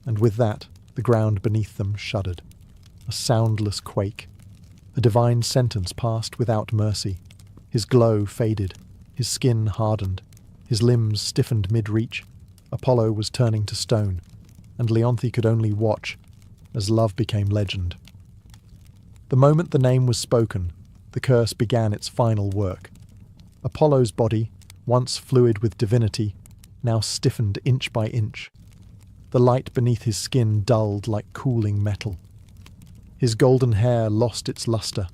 And with that, the ground beneath them shuddered. A soundless quake. A divine sentence passed without mercy. His glow faded. His skin hardened. His limbs stiffened mid-reach. Apollo was turning to stone, and Leonthe could only watch as love became legend. The moment the name was spoken, the curse began its final work. Apollo's body, once fluid with divinity, now stiffened inch by inch. The light beneath his skin dulled like cooling metal. His golden hair lost its luster,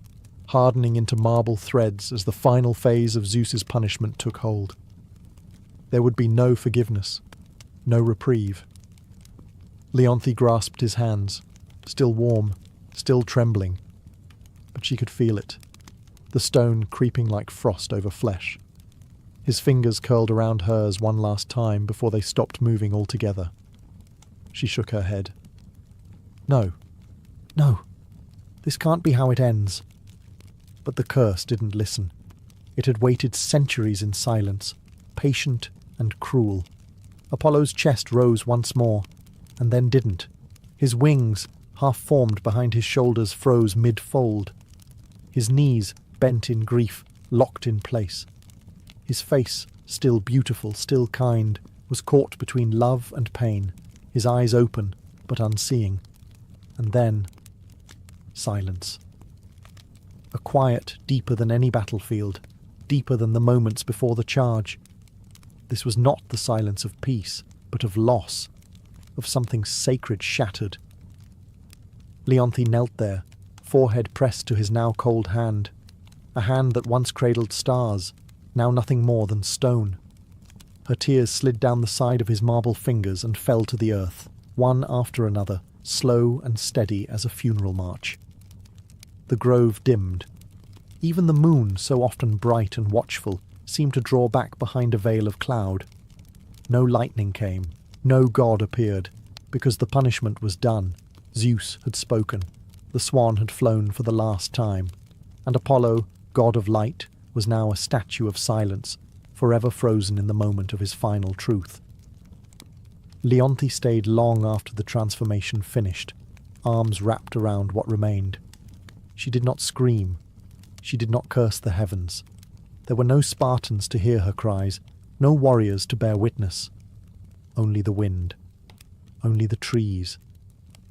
hardening into marble threads as the final phase of Zeus's punishment took hold. There would be no forgiveness, no reprieve. Leonthe grasped his hands, still warm, still trembling, but she could feel it, the stone creeping like frost over flesh. His fingers curled around hers one last time before they stopped moving altogether. She shook her head. No, this can't be how it ends. But the curse didn't listen. It had waited centuries in silence, patient and cruel. Apollo's chest rose once more, and then didn't. His wings, half-formed behind his shoulders, froze mid-fold. His knees, bent in grief, locked in place. His face, still beautiful, still kind, was caught between love and pain, his eyes open, but unseeing. And then, silence. A quiet deeper than any battlefield, deeper than the moments before the charge. This was not the silence of peace, but of loss, of something sacred shattered. Leonthe knelt there, forehead pressed to his now cold hand, a hand that once cradled stars, now nothing more than stone. Her tears slid down the side of his marble fingers and fell to the earth, one after another, slow and steady as a funeral march. The grove dimmed. Even the moon, so often bright and watchful, seemed to draw back behind a veil of cloud. No lightning came, no god appeared, because the punishment was done. Zeus had spoken, the swan had flown for the last time, and Apollo, god of light, was now a statue of silence, forever frozen in the moment of his final truth. Leonthe stayed long after the transformation finished, arms wrapped around what remained. She did not scream. She did not curse the heavens. There were no Spartans to hear her cries, no warriors to bear witness. Only the wind, only the trees,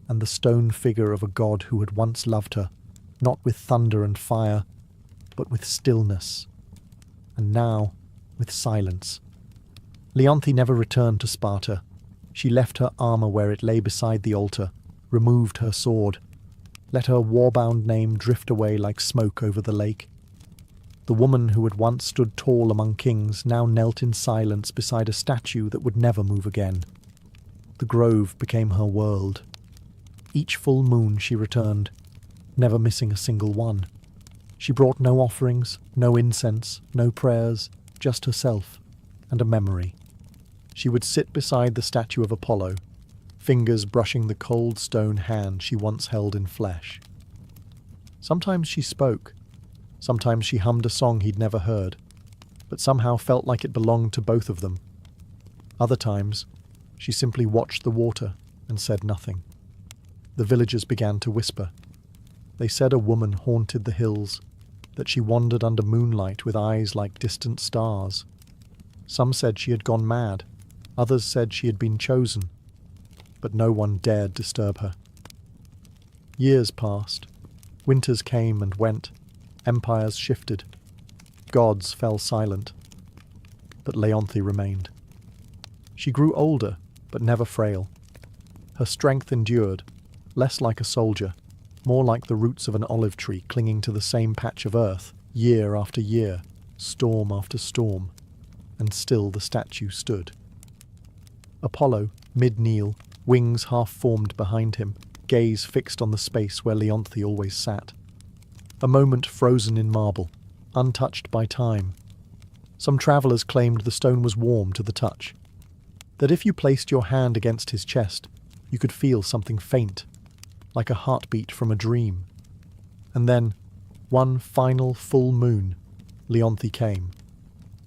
and the stone figure of a god who had once loved her, not with thunder and fire, but with stillness, and now with silence. Leonthe never returned to Sparta. She left her armour where it lay beside the altar, removed her sword, let her war-bound name drift away like smoke over the lake. The woman who had once stood tall among kings now knelt in silence beside a statue that would never move again. The grove became her world. Each full moon she returned, never missing a single one. She brought no offerings, no incense, no prayers, just herself, and a memory. She would sit beside the statue of Apollo, fingers brushing the cold stone hand she once held in flesh. Sometimes she spoke, sometimes she hummed a song he'd never heard, but somehow felt like it belonged to both of them. Other times, she simply watched the water and said nothing. The villagers began to whisper. They said a woman haunted the hills, that she wandered under moonlight with eyes like distant stars. Some said she had gone mad, others said she had been chosen, but no one dared disturb her. Years passed. Winters came and went. Empires shifted. Gods fell silent. But Leonthe remained. She grew older, but never frail. Her strength endured, less like a soldier, more like the roots of an olive tree clinging to the same patch of earth, year after year, storm after storm, and still the statue stood. Apollo, mid-kneel, wings half-formed behind him, gaze fixed on the space where Leonthe always sat. A moment frozen in marble, untouched by time. Some travellers claimed the stone was warm to the touch, that if you placed your hand against his chest, you could feel something faint, like a heartbeat from a dream. And then, one final full moon, Leonthe came.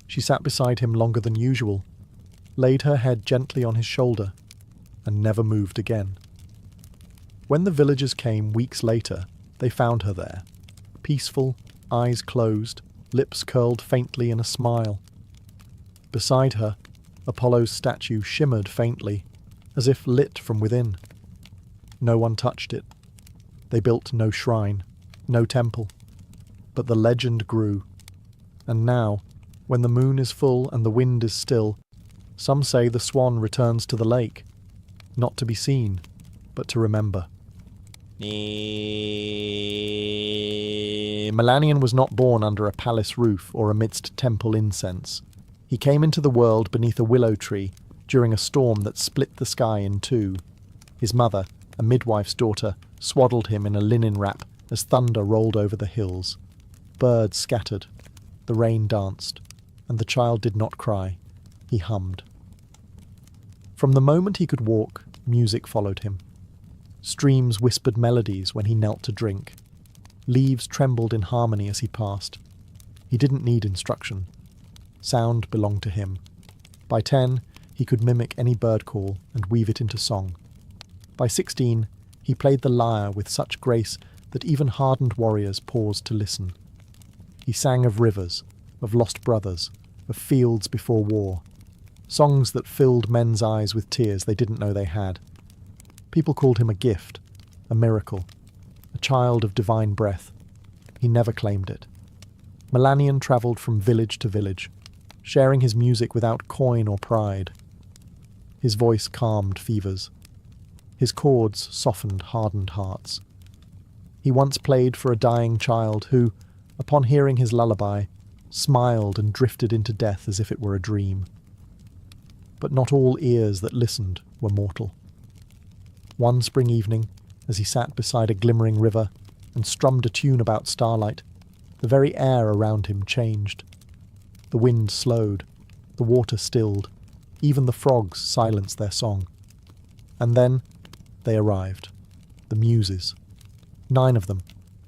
She sat beside him longer than usual, laid her head gently on his shoulder, and never moved again. When the villagers came weeks later, they found her there, peaceful, eyes closed, lips curled faintly in a smile. Beside her, Apollo's statue shimmered faintly, as if lit from within. No one touched it. They built no shrine, no temple. But the legend grew. And now, when the moon is full and the wind is still, some say the swan returns to the lake, not to be seen, but to remember. Melanion was not born under a palace roof or amidst temple incense. He came into the world beneath a willow tree during a storm that split the sky in two. His mother, a midwife's daughter, swaddled him in a linen wrap as thunder rolled over the hills. Birds scattered, the rain danced, and the child did not cry. He hummed. From the moment he could walk, music followed him. Streams whispered melodies when he knelt to drink. Leaves trembled in harmony as he passed. He didn't need instruction. Sound belonged to him. By 10, he could mimic any bird call and weave it into song. By 16, he played the lyre with such grace that even hardened warriors paused to listen. He sang of rivers, of lost brothers, of fields before war, songs that filled men's eyes with tears they didn't know they had. People called him a gift, a miracle, a child of divine breath. He never claimed it. Melanion travelled from village to village, sharing his music without coin or pride. His voice calmed fevers. His chords softened hardened hearts. He once played for a dying child who, upon hearing his lullaby, smiled and drifted into death as if it were a dream. But not all ears that listened were mortal. One spring evening, as he sat beside a glimmering river and strummed a tune about starlight, the very air around him changed. The wind slowed, the water stilled, even the frogs silenced their song. And then they arrived, the Muses. 9 of them,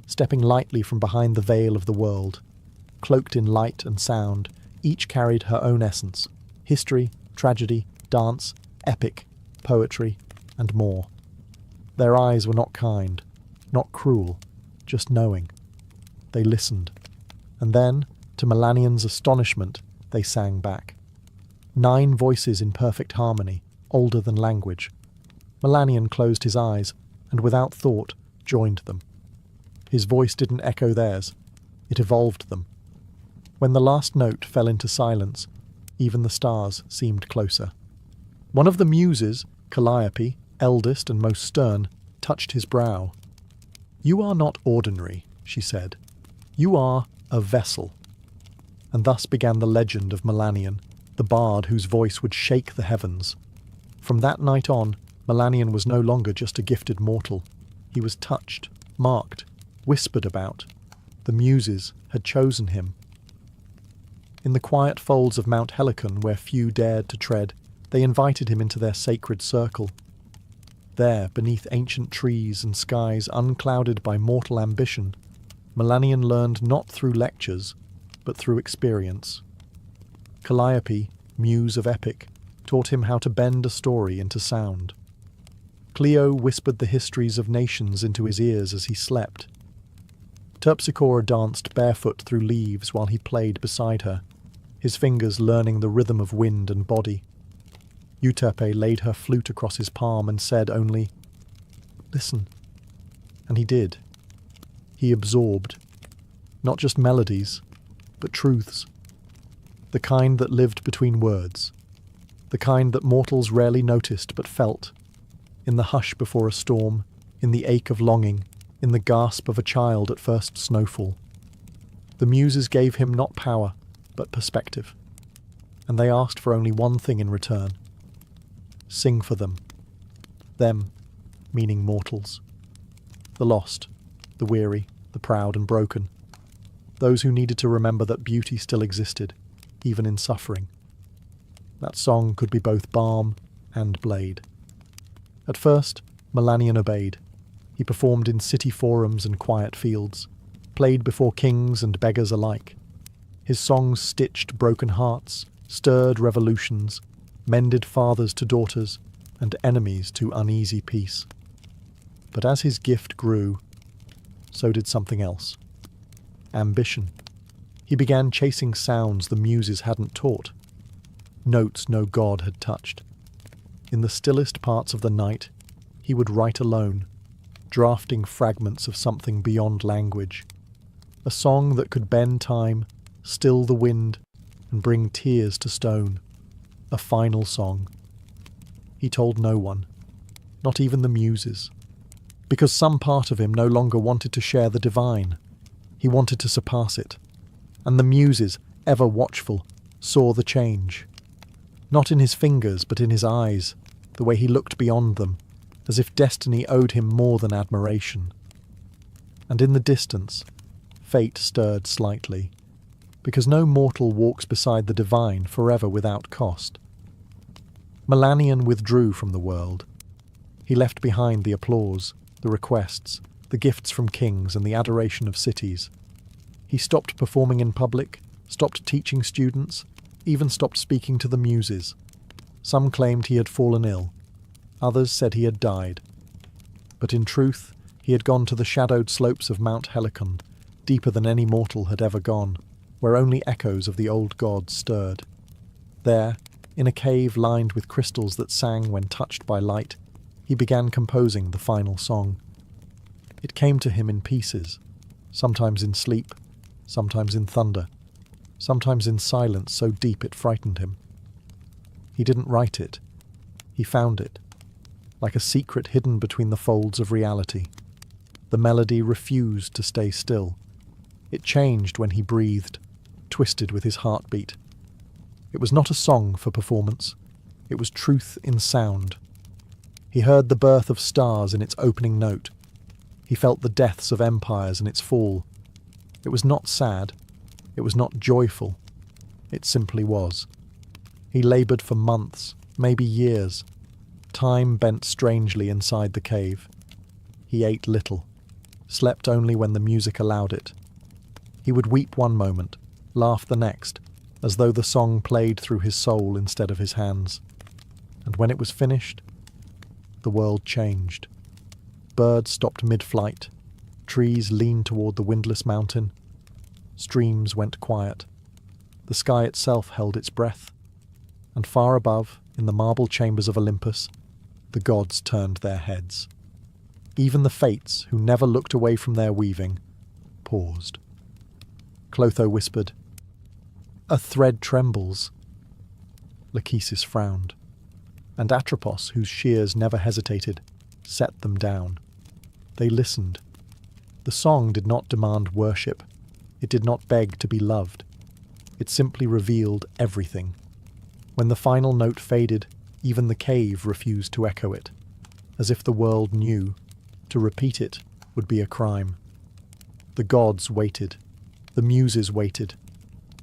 stepping lightly from behind the veil of the world. Cloaked in light and sound, each carried her own essence: history, tragedy, dance, epic, poetry, and more. Their eyes were not kind, not cruel, just knowing. They listened, and then, to Melanion's astonishment, they sang back. 9 voices in perfect harmony, older than language. Melanion closed his eyes, and without thought, joined them. His voice didn't echo theirs, it evolved them. When the last note fell into silence, even the stars seemed closer. One of the Muses, Calliope, eldest and most stern, touched his brow. "You are not ordinary," she said. "You are a vessel." And thus began the legend of Melanion, the bard whose voice would shake the heavens. From that night on, Melanion was no longer just a gifted mortal. He was touched, marked, whispered about. The Muses had chosen him. In the quiet folds of Mount Helicon, where few dared to tread, they invited him into their sacred circle. There, beneath ancient trees and skies unclouded by mortal ambition, Melanion learned not through lectures, but through experience. Calliope, muse of epic, taught him how to bend a story into sound. Clio whispered the histories of nations into his ears as he slept. Terpsichore danced barefoot through leaves while he played beside her, his fingers learning the rhythm of wind and body. Euterpe laid her flute across his palm and said only, "Listen." And he did. He absorbed, not just melodies, but truths. The kind that lived between words. The kind that mortals rarely noticed but felt. In the hush before a storm, in the ache of longing, in the gasp of a child at first snowfall. The Muses gave him not power, but perspective. And they asked for only one thing in return. Sing for them. Them, meaning mortals. The lost, the weary, the proud and broken. Those who needed to remember that beauty still existed, even in suffering. That song could be both balm and blade. At first, Melanion obeyed. He performed in city forums and quiet fields, played before kings and beggars alike. His songs stitched broken hearts, stirred revolutions, mended fathers to daughters, and enemies to uneasy peace. But as his gift grew, so did something else. Ambition. He began chasing sounds the Muses hadn't taught, notes no god had touched. In the stillest parts of the night, he would write alone, drafting fragments of something beyond language. A song that could bend time, still the wind, and bring tears to stone. A final song. He told no one, not even the Muses. because some part of him no longer wanted to share the divine. He wanted to surpass it. And the muses, ever watchful, saw the change. Not in his fingers, but in his eyes, the way he looked beyond them, as if destiny owed him more than admiration. And in the distance, fate stirred slightly, because no mortal walks beside the divine forever without cost. Melanion withdrew from the world. He left behind the applause, the requests, the gifts from kings and the adoration of cities. He stopped performing in public, stopped teaching students, even stopped speaking to the muses. Some claimed he had fallen ill. Others said he had died. But in truth, he had gone to the shadowed slopes of Mount Helicon, deeper than any mortal had ever gone, where only echoes of the old gods stirred. There, in a cave lined with crystals that sang when touched by light, he began composing the final song. It came to him in pieces, sometimes in sleep, sometimes in thunder, sometimes in silence so deep it frightened him. He didn't write it. He found it, like a secret hidden between the folds of reality. The melody refused to stay still. It changed when he breathed, twisted with his heartbeat. It was not a song for performance. It was truth in sound. He heard the birth of stars in its opening note. He felt the deaths of empires in its fall. It was not sad. It was not joyful. It simply was. He laboured for months, maybe years. Time bent strangely inside the cave. He ate little, slept only when the music allowed it. He would weep one moment, laugh the next, as though the song played through his soul instead of his hands. And when it was finished, the world changed. Birds stopped mid-flight. Trees leaned toward the windless mountain. Streams went quiet. The sky itself held its breath. And far above, in the marble chambers of Olympus, the gods turned their heads. Even the Fates, who never looked away from their weaving, paused. Clotho whispered, "A thread trembles." Lachesis frowned, and Atropos, whose shears never hesitated, set them down. They listened. The song did not demand worship. It did not beg to be loved. It simply revealed everything. When the final note faded, even the cave refused to echo it, as if the world knew to repeat it would be a crime. The gods waited. The muses waited.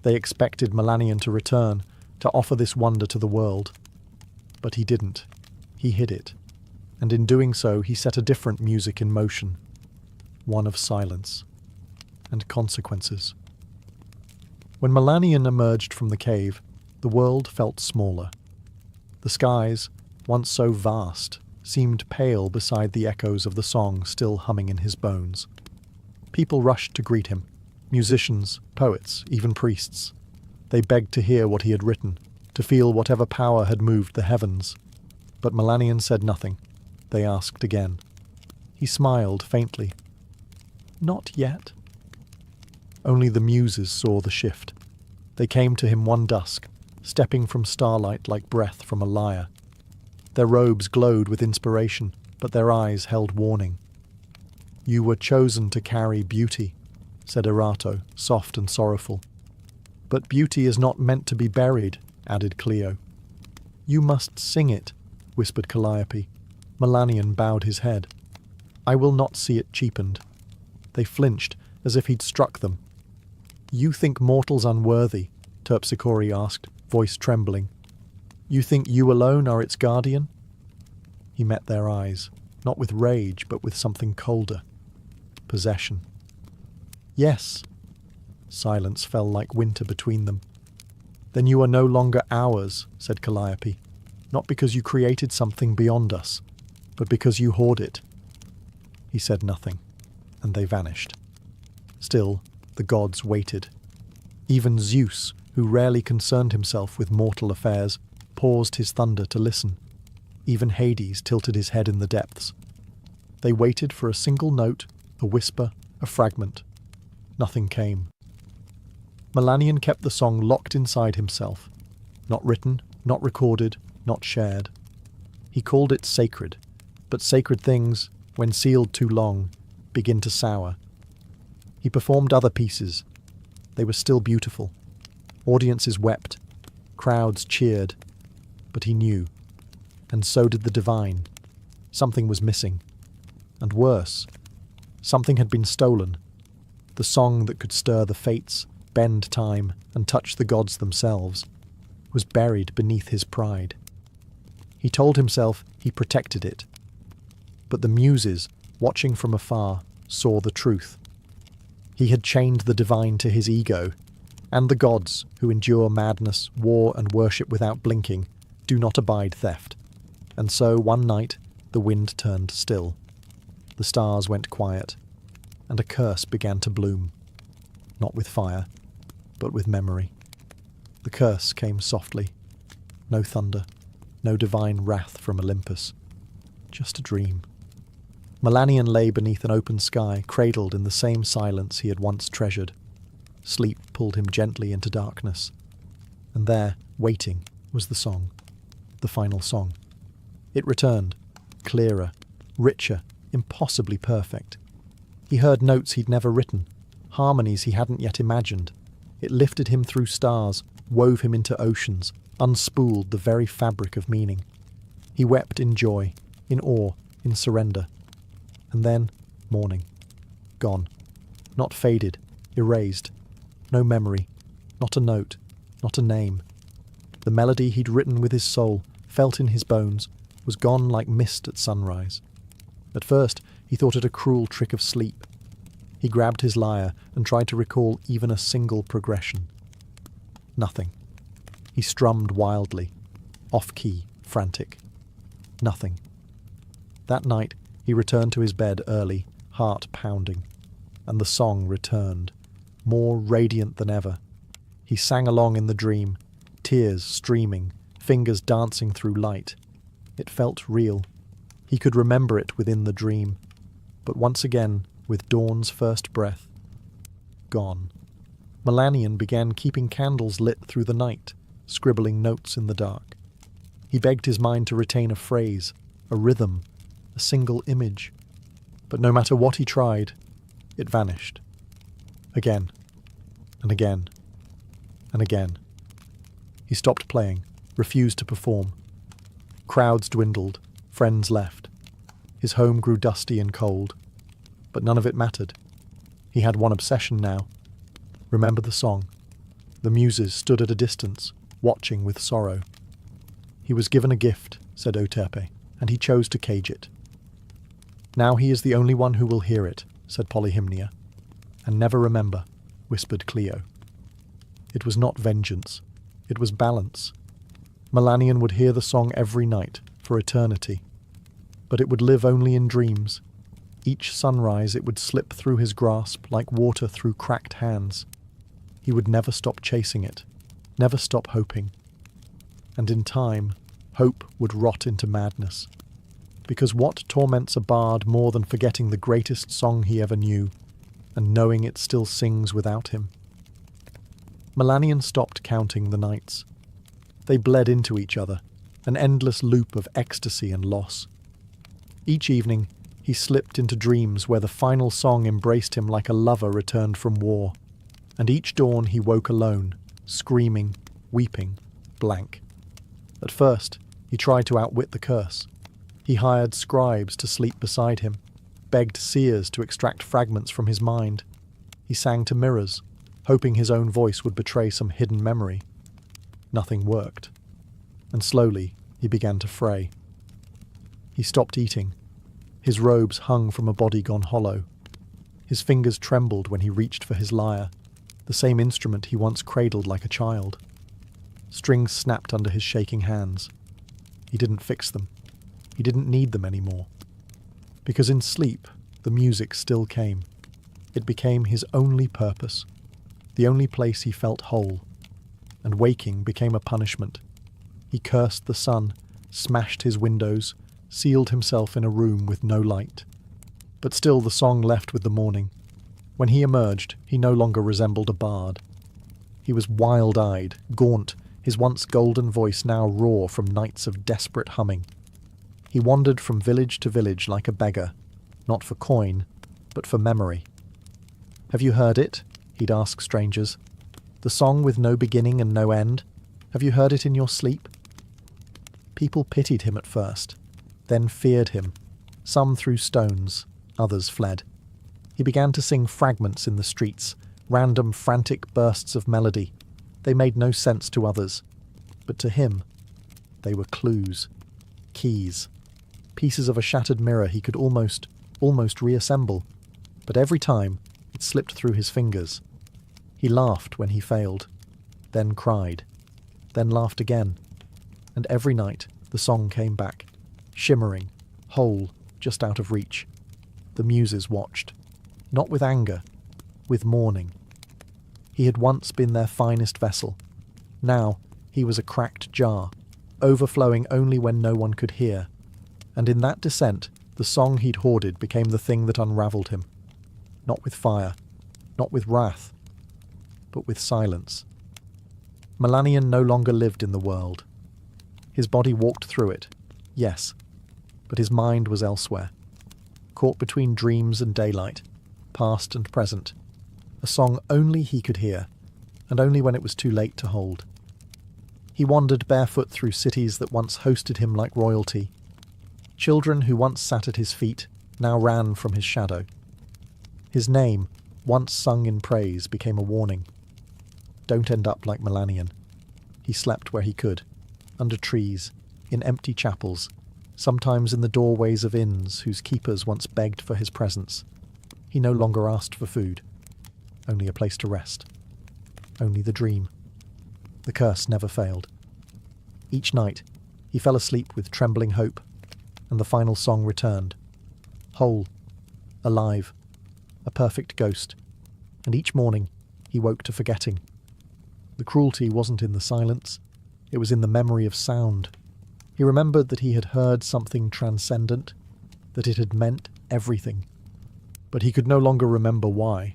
They expected Melanion to return, to offer this wonder to the world. But he didn't. He hid it. And in doing so, he set a different music in motion. One of silence. And consequences. When Melanion emerged from the cave, the world felt smaller. The skies, once so vast, seemed pale beside the echoes of the song still humming in his bones. People rushed to greet him. Musicians, poets, even priests. They begged to hear what he had written, to feel whatever power had moved the heavens. But Melanion said nothing. They asked again. He smiled faintly. Not yet. Only the muses saw the shift. They came to him one dusk, stepping from starlight like breath from a lyre. Their robes glowed with inspiration, but their eyes held warning. "You were chosen to carry beauty," said Erato, soft and sorrowful. "But beauty is not meant to be buried," added Clio. "You must sing it," whispered Calliope. Melanion bowed his head. "I will not see it cheapened." They flinched, as if he'd struck them. "You think mortals unworthy?" Terpsichore asked, voice trembling. "You think you alone are its guardian?" He met their eyes, not with rage, but with something colder. Possession. "Yes." Silence fell like winter between them. "Then you are no longer ours," said Calliope, "not because you created something beyond us, but because you hoard it." He said nothing, and they vanished. Still, the gods waited. Even Zeus, who rarely concerned himself with mortal affairs, paused his thunder to listen. Even Hades tilted his head in the depths. They waited for a single note, a whisper, a fragment. Nothing came. Melanion kept the song locked inside himself. Not written, not recorded, not shared. He called it sacred, but sacred things, when sealed too long, begin to sour. He performed other pieces. They were still beautiful. Audiences wept. Crowds cheered. But he knew. And so did the divine. Something was missing. And worse, something had been stolen. The song that could stir the fates, bend time, and touch the gods themselves, was buried beneath his pride. He told himself he protected it. But the muses, watching from afar, saw the truth. He had chained the divine to his ego, and the gods, who endure madness, war, and worship without blinking, do not abide theft. And so, one night, the wind turned still. The stars went quiet, and a curse began to bloom. Not with fire, but with memory. The curse came softly. No thunder, no divine wrath from Olympus. Just a dream. Melanion lay beneath an open sky, cradled in the same silence he had once treasured. Sleep pulled him gently into darkness. And there, waiting, was the song. The final song. It returned, clearer, richer, impossibly perfect. He heard notes he'd never written, harmonies he hadn't yet imagined. It lifted him through stars, wove him into oceans, unspooled the very fabric of meaning. He wept in joy, in awe, in surrender. And then, morning. Gone. Not faded, erased. No memory, not a note, not a name. The melody he'd written with his soul, felt in his bones, was gone like mist at sunrise. At first, he thought it a cruel trick of sleep. He grabbed his lyre and tried to recall even a single progression. Nothing. He strummed wildly, off-key, frantic. Nothing. That night, he returned to his bed early, heart pounding, and the song returned, more radiant than ever. He sang along in the dream, tears streaming, fingers dancing through light. It felt real. He could remember it within the dream, but once again, with dawn's first breath, gone. Melanion began keeping candles lit through the night, scribbling notes in the dark. He begged his mind to retain a phrase, a rhythm, a single image. But no matter what he tried, it vanished. Again, and again, and again. He stopped playing, refused to perform. Crowds dwindled, friends left. His home grew dusty and cold. But none of it mattered. He had one obsession now. Remember the song. The muses stood at a distance, watching with sorrow. He was given a gift, said Euterpe, and he chose to cage it. Now he is the only one who will hear it, said Polyhymnia. And never remember, whispered Clio. It was not vengeance. It was balance. Melanion would hear the song every night, for eternity. But it would live only in dreams. Each sunrise it would slip through his grasp like water through cracked hands. He would never stop chasing it, never stop hoping. And in time, hope would rot into madness. Because what torments a bard more than forgetting the greatest song he ever knew, and knowing it still sings without him? Melanion stopped counting the nights. They bled into each other, an endless loop of ecstasy and loss. Each evening, he slipped into dreams where the final song embraced him like a lover returned from war. And each dawn he woke alone, screaming, weeping, blank. At first, he tried to outwit the curse. He hired scribes to sleep beside him, begged seers to extract fragments from his mind. He sang to mirrors, hoping his own voice would betray some hidden memory. Nothing worked. And slowly, he began to fray. He stopped eating. His robes hung from a body gone hollow. His fingers trembled when he reached for his lyre, the same instrument he once cradled like a child. Strings snapped under his shaking hands. He didn't fix them. He didn't need them anymore. Because in sleep, the music still came. It became his only purpose, the only place he felt whole. And waking became a punishment. He cursed the sun, smashed his windows, sealed himself in a room with no light. But still the song left with the morning. When he emerged, he no longer resembled a bard. He was wild-eyed, gaunt, his once golden voice now raw from nights of desperate humming. He wandered from village to village like a beggar, not for coin, but for memory. "Have you heard it?" he'd ask strangers. "The song with no beginning and no end? Have you heard it in your sleep?" People pitied him at first, then feared him. Some threw stones, others fled. He began to sing fragments in the streets, random frantic bursts of melody. They made no sense to others, but to him, they were clues, keys, pieces of a shattered mirror he could almost reassemble, but every time it slipped through his fingers. He laughed when he failed, then cried, then laughed again, and every night the song came back, shimmering, whole, just out of reach. The muses watched, not with anger, with mourning. He had once been their finest vessel. Now he was a cracked jar, overflowing only when no one could hear. And in that descent, the song he'd hoarded became the thing that unravelled him. Not with fire, not with wrath, but with silence. Melanion no longer lived in the world. His body walked through it, yes, but his mind was elsewhere, caught between dreams and daylight, past and present, a song only he could hear, and only when it was too late to hold. He wandered barefoot through cities that once hosted him like royalty. Children who once sat at his feet now ran from his shadow. His name, once sung in praise, became a warning. Don't end up like Melanion. He slept where he could, under trees, in empty chapels, sometimes in the doorways of inns whose keepers once begged for his presence. He no longer asked for food, only a place to rest, only the dream. The curse never failed. Each night he fell asleep with trembling hope, and the final song returned, whole, alive, a perfect ghost, and each morning he woke to forgetting. The cruelty wasn't in the silence, it was in the memory of sound. He remembered that he had heard something transcendent, that it had meant everything. But he could no longer remember why.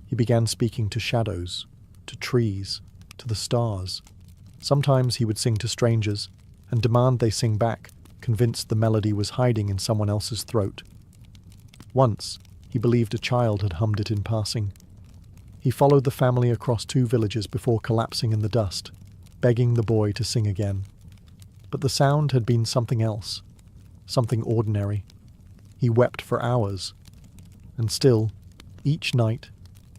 He began speaking to shadows, to trees, to the stars. Sometimes he would sing to strangers, and demand they sing back, convinced the melody was hiding in someone else's throat. Once, he believed a child had hummed it in passing. He followed the family across 2 villages before collapsing in the dust, begging the boy to sing again. But the sound had been something else, something ordinary. He wept for hours, and still, each night,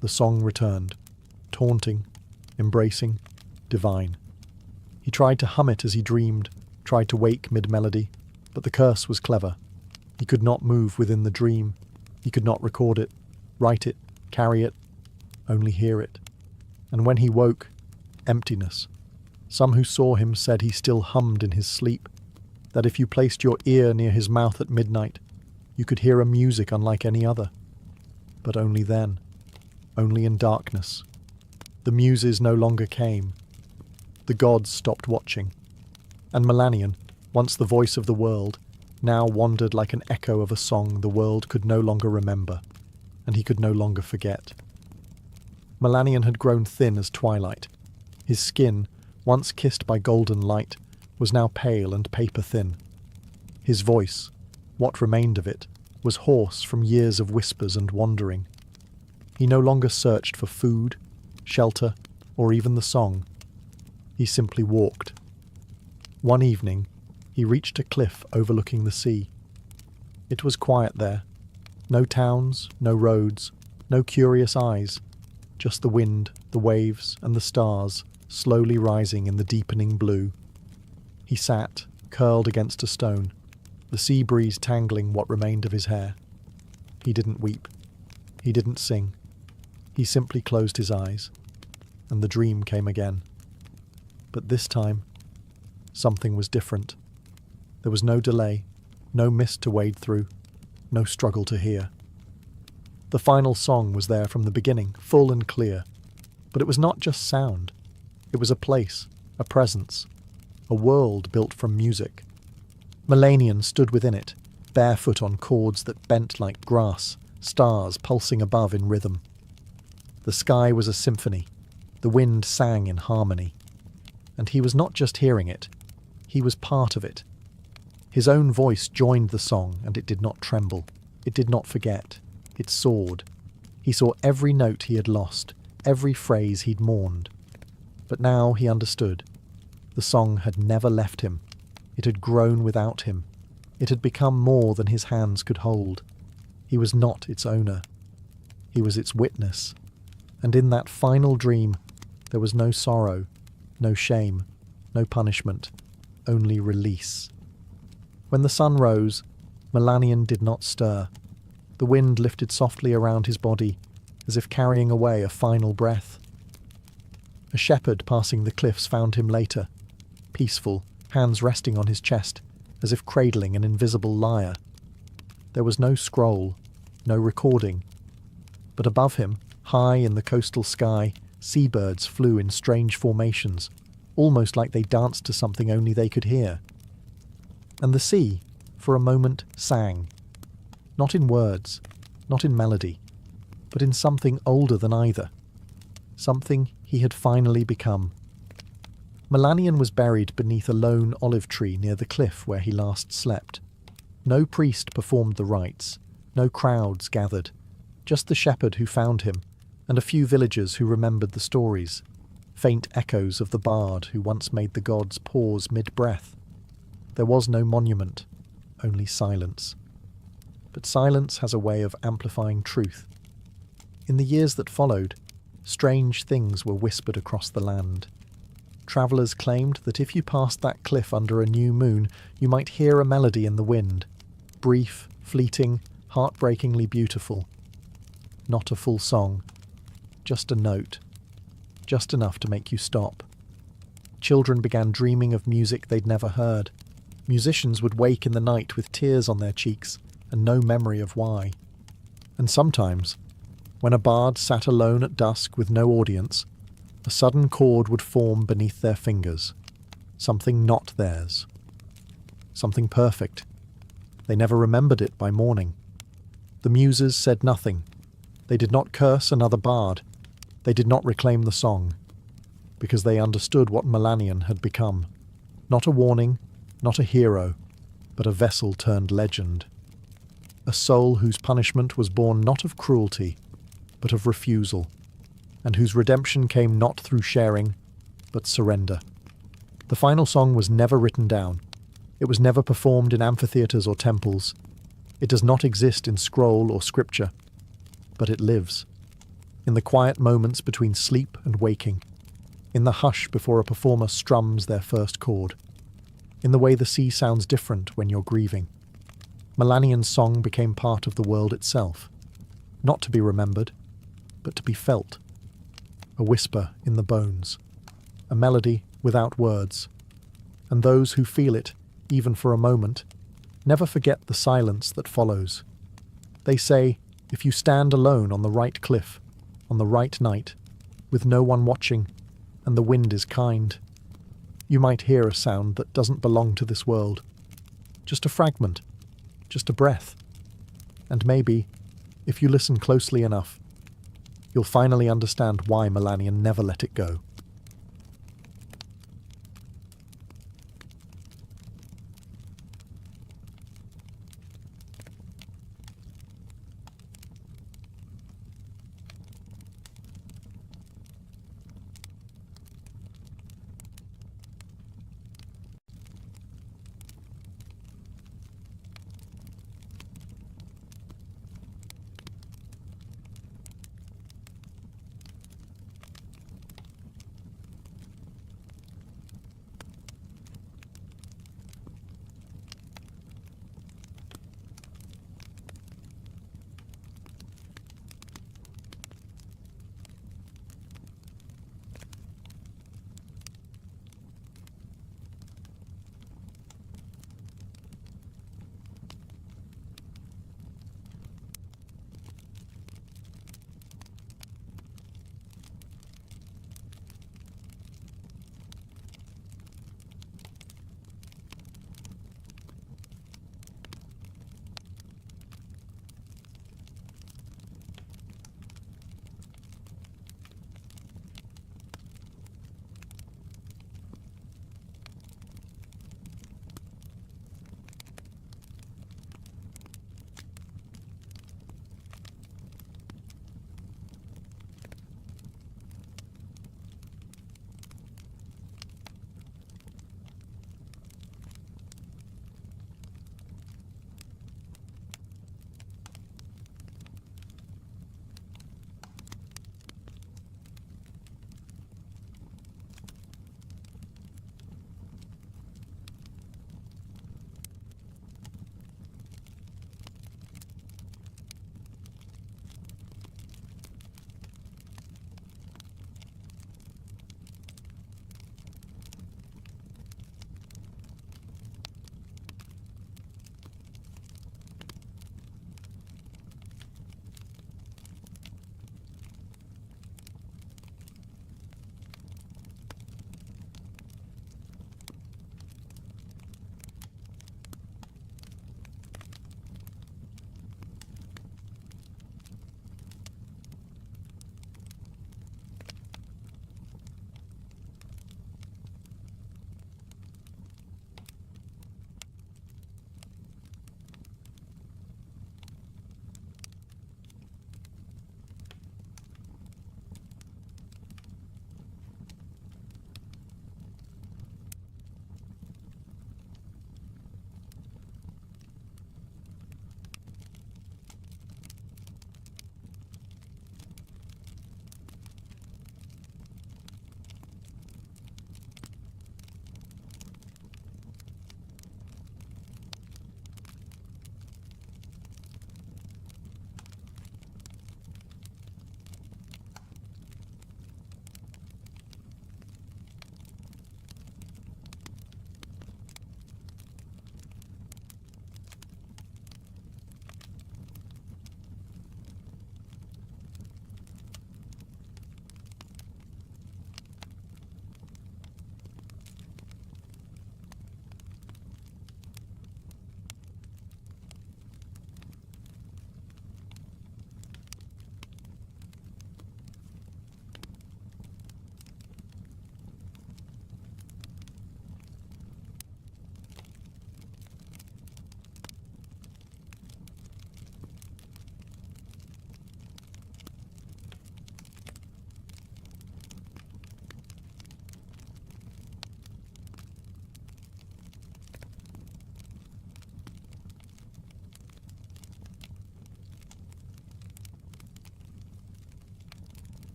the song returned, taunting, embracing, divine. He tried to hum it as he dreamed, tried to wake mid-melody, but the curse was clever. He could not move within the dream. He could not record it, write it, carry it, only hear it. And when he woke, emptiness. Some who saw him said he still hummed in his sleep, that if you placed your ear near his mouth at midnight, you could hear a music unlike any other. But only then, only in darkness. The muses no longer came. The gods stopped watching. And Melanion, once the voice of the world, now wandered like an echo of a song the world could no longer remember, and he could no longer forget. Melanion had grown thin as twilight. His skin, once kissed by golden light, was now pale and paper-thin. His voice, what remained of it, was hoarse from years of whispers and wandering. He no longer searched for food, shelter, or even the song. He simply walked. One evening, he reached a cliff overlooking the sea. It was quiet there. No towns, no roads, no curious eyes, just the wind, the waves, and the stars slowly rising in the deepening blue. He sat, curled against a stone, the sea breeze tangling what remained of his hair. He didn't weep. He didn't sing. He simply closed his eyes, and the dream came again. But this time, something was different. There was no delay, no mist to wade through, no struggle to hear. The final song was there from the beginning, full and clear. But it was not just sound. It was a place, a presence, a world built from music. Melanion stood within it, barefoot on chords that bent like grass, stars pulsing above in rhythm. The sky was a symphony. The wind sang in harmony. And he was not just hearing it, he was part of it. His own voice joined the song, and it did not tremble. It did not forget. It soared. He saw every note he had lost, every phrase he'd mourned. But now he understood. The song had never left him. It had grown without him. It had become more than his hands could hold. He was not its owner. He was its witness. And in that final dream, there was no sorrow, no shame, no punishment, only release. When the sun rose, Melanion did not stir. The wind lifted softly around his body, as if carrying away a final breath. A shepherd passing the cliffs found him later, peaceful, hands resting on his chest, as if cradling an invisible lyre. There was no scroll, no recording. But above him, high in the coastal sky, seabirds flew in strange formations, almost like they danced to something only they could hear. And the sea, for a moment, sang. Not in words, not in melody, but in something older than either. Something he had finally become. Melanion was buried beneath a lone olive tree near the cliff where he last slept. No priest performed the rites, no crowds gathered, just the shepherd who found him, and a few villagers who remembered the stories, faint echoes of the bard who once made the gods pause mid-breath. There was no monument, only silence. But silence has a way of amplifying truth. In the years that followed, strange things were whispered across the land. Travellers claimed that if you passed that cliff under a new moon, you might hear a melody in the wind, brief, fleeting, heartbreakingly beautiful. Not a full song, just a note, just enough to make you stop. Children began dreaming of music they'd never heard. Musicians would wake in the night with tears on their cheeks and no memory of why. And sometimes, when a bard sat alone at dusk with no audience, a sudden chord would form beneath their fingers, something not theirs, something perfect. They never remembered it by morning. The muses said nothing. They did not curse another bard. They did not reclaim the song, because they understood what Melanion had become. Not a warning, not a hero, but a vessel turned legend. A soul whose punishment was born not of cruelty, but of refusal, and whose redemption came not through sharing, but surrender. The final song was never written down. It was never performed in amphitheatres or temples. It does not exist in scroll or scripture, but it lives. In the quiet moments between sleep and waking, in the hush before a performer strums their first chord, in the way the sea sounds different when you're grieving. Melanion's song became part of the world itself, not to be remembered, but to be felt. A whisper in the bones, a melody without words, and those who feel it, even for a moment, never forget the silence that follows. They say, if you stand alone on the right cliff, on the right night, with no one watching, and the wind is kind, you might hear a sound that doesn't belong to this world. Just a fragment, just a breath. And maybe, if you listen closely enough, you'll finally understand why Melanion never let it go.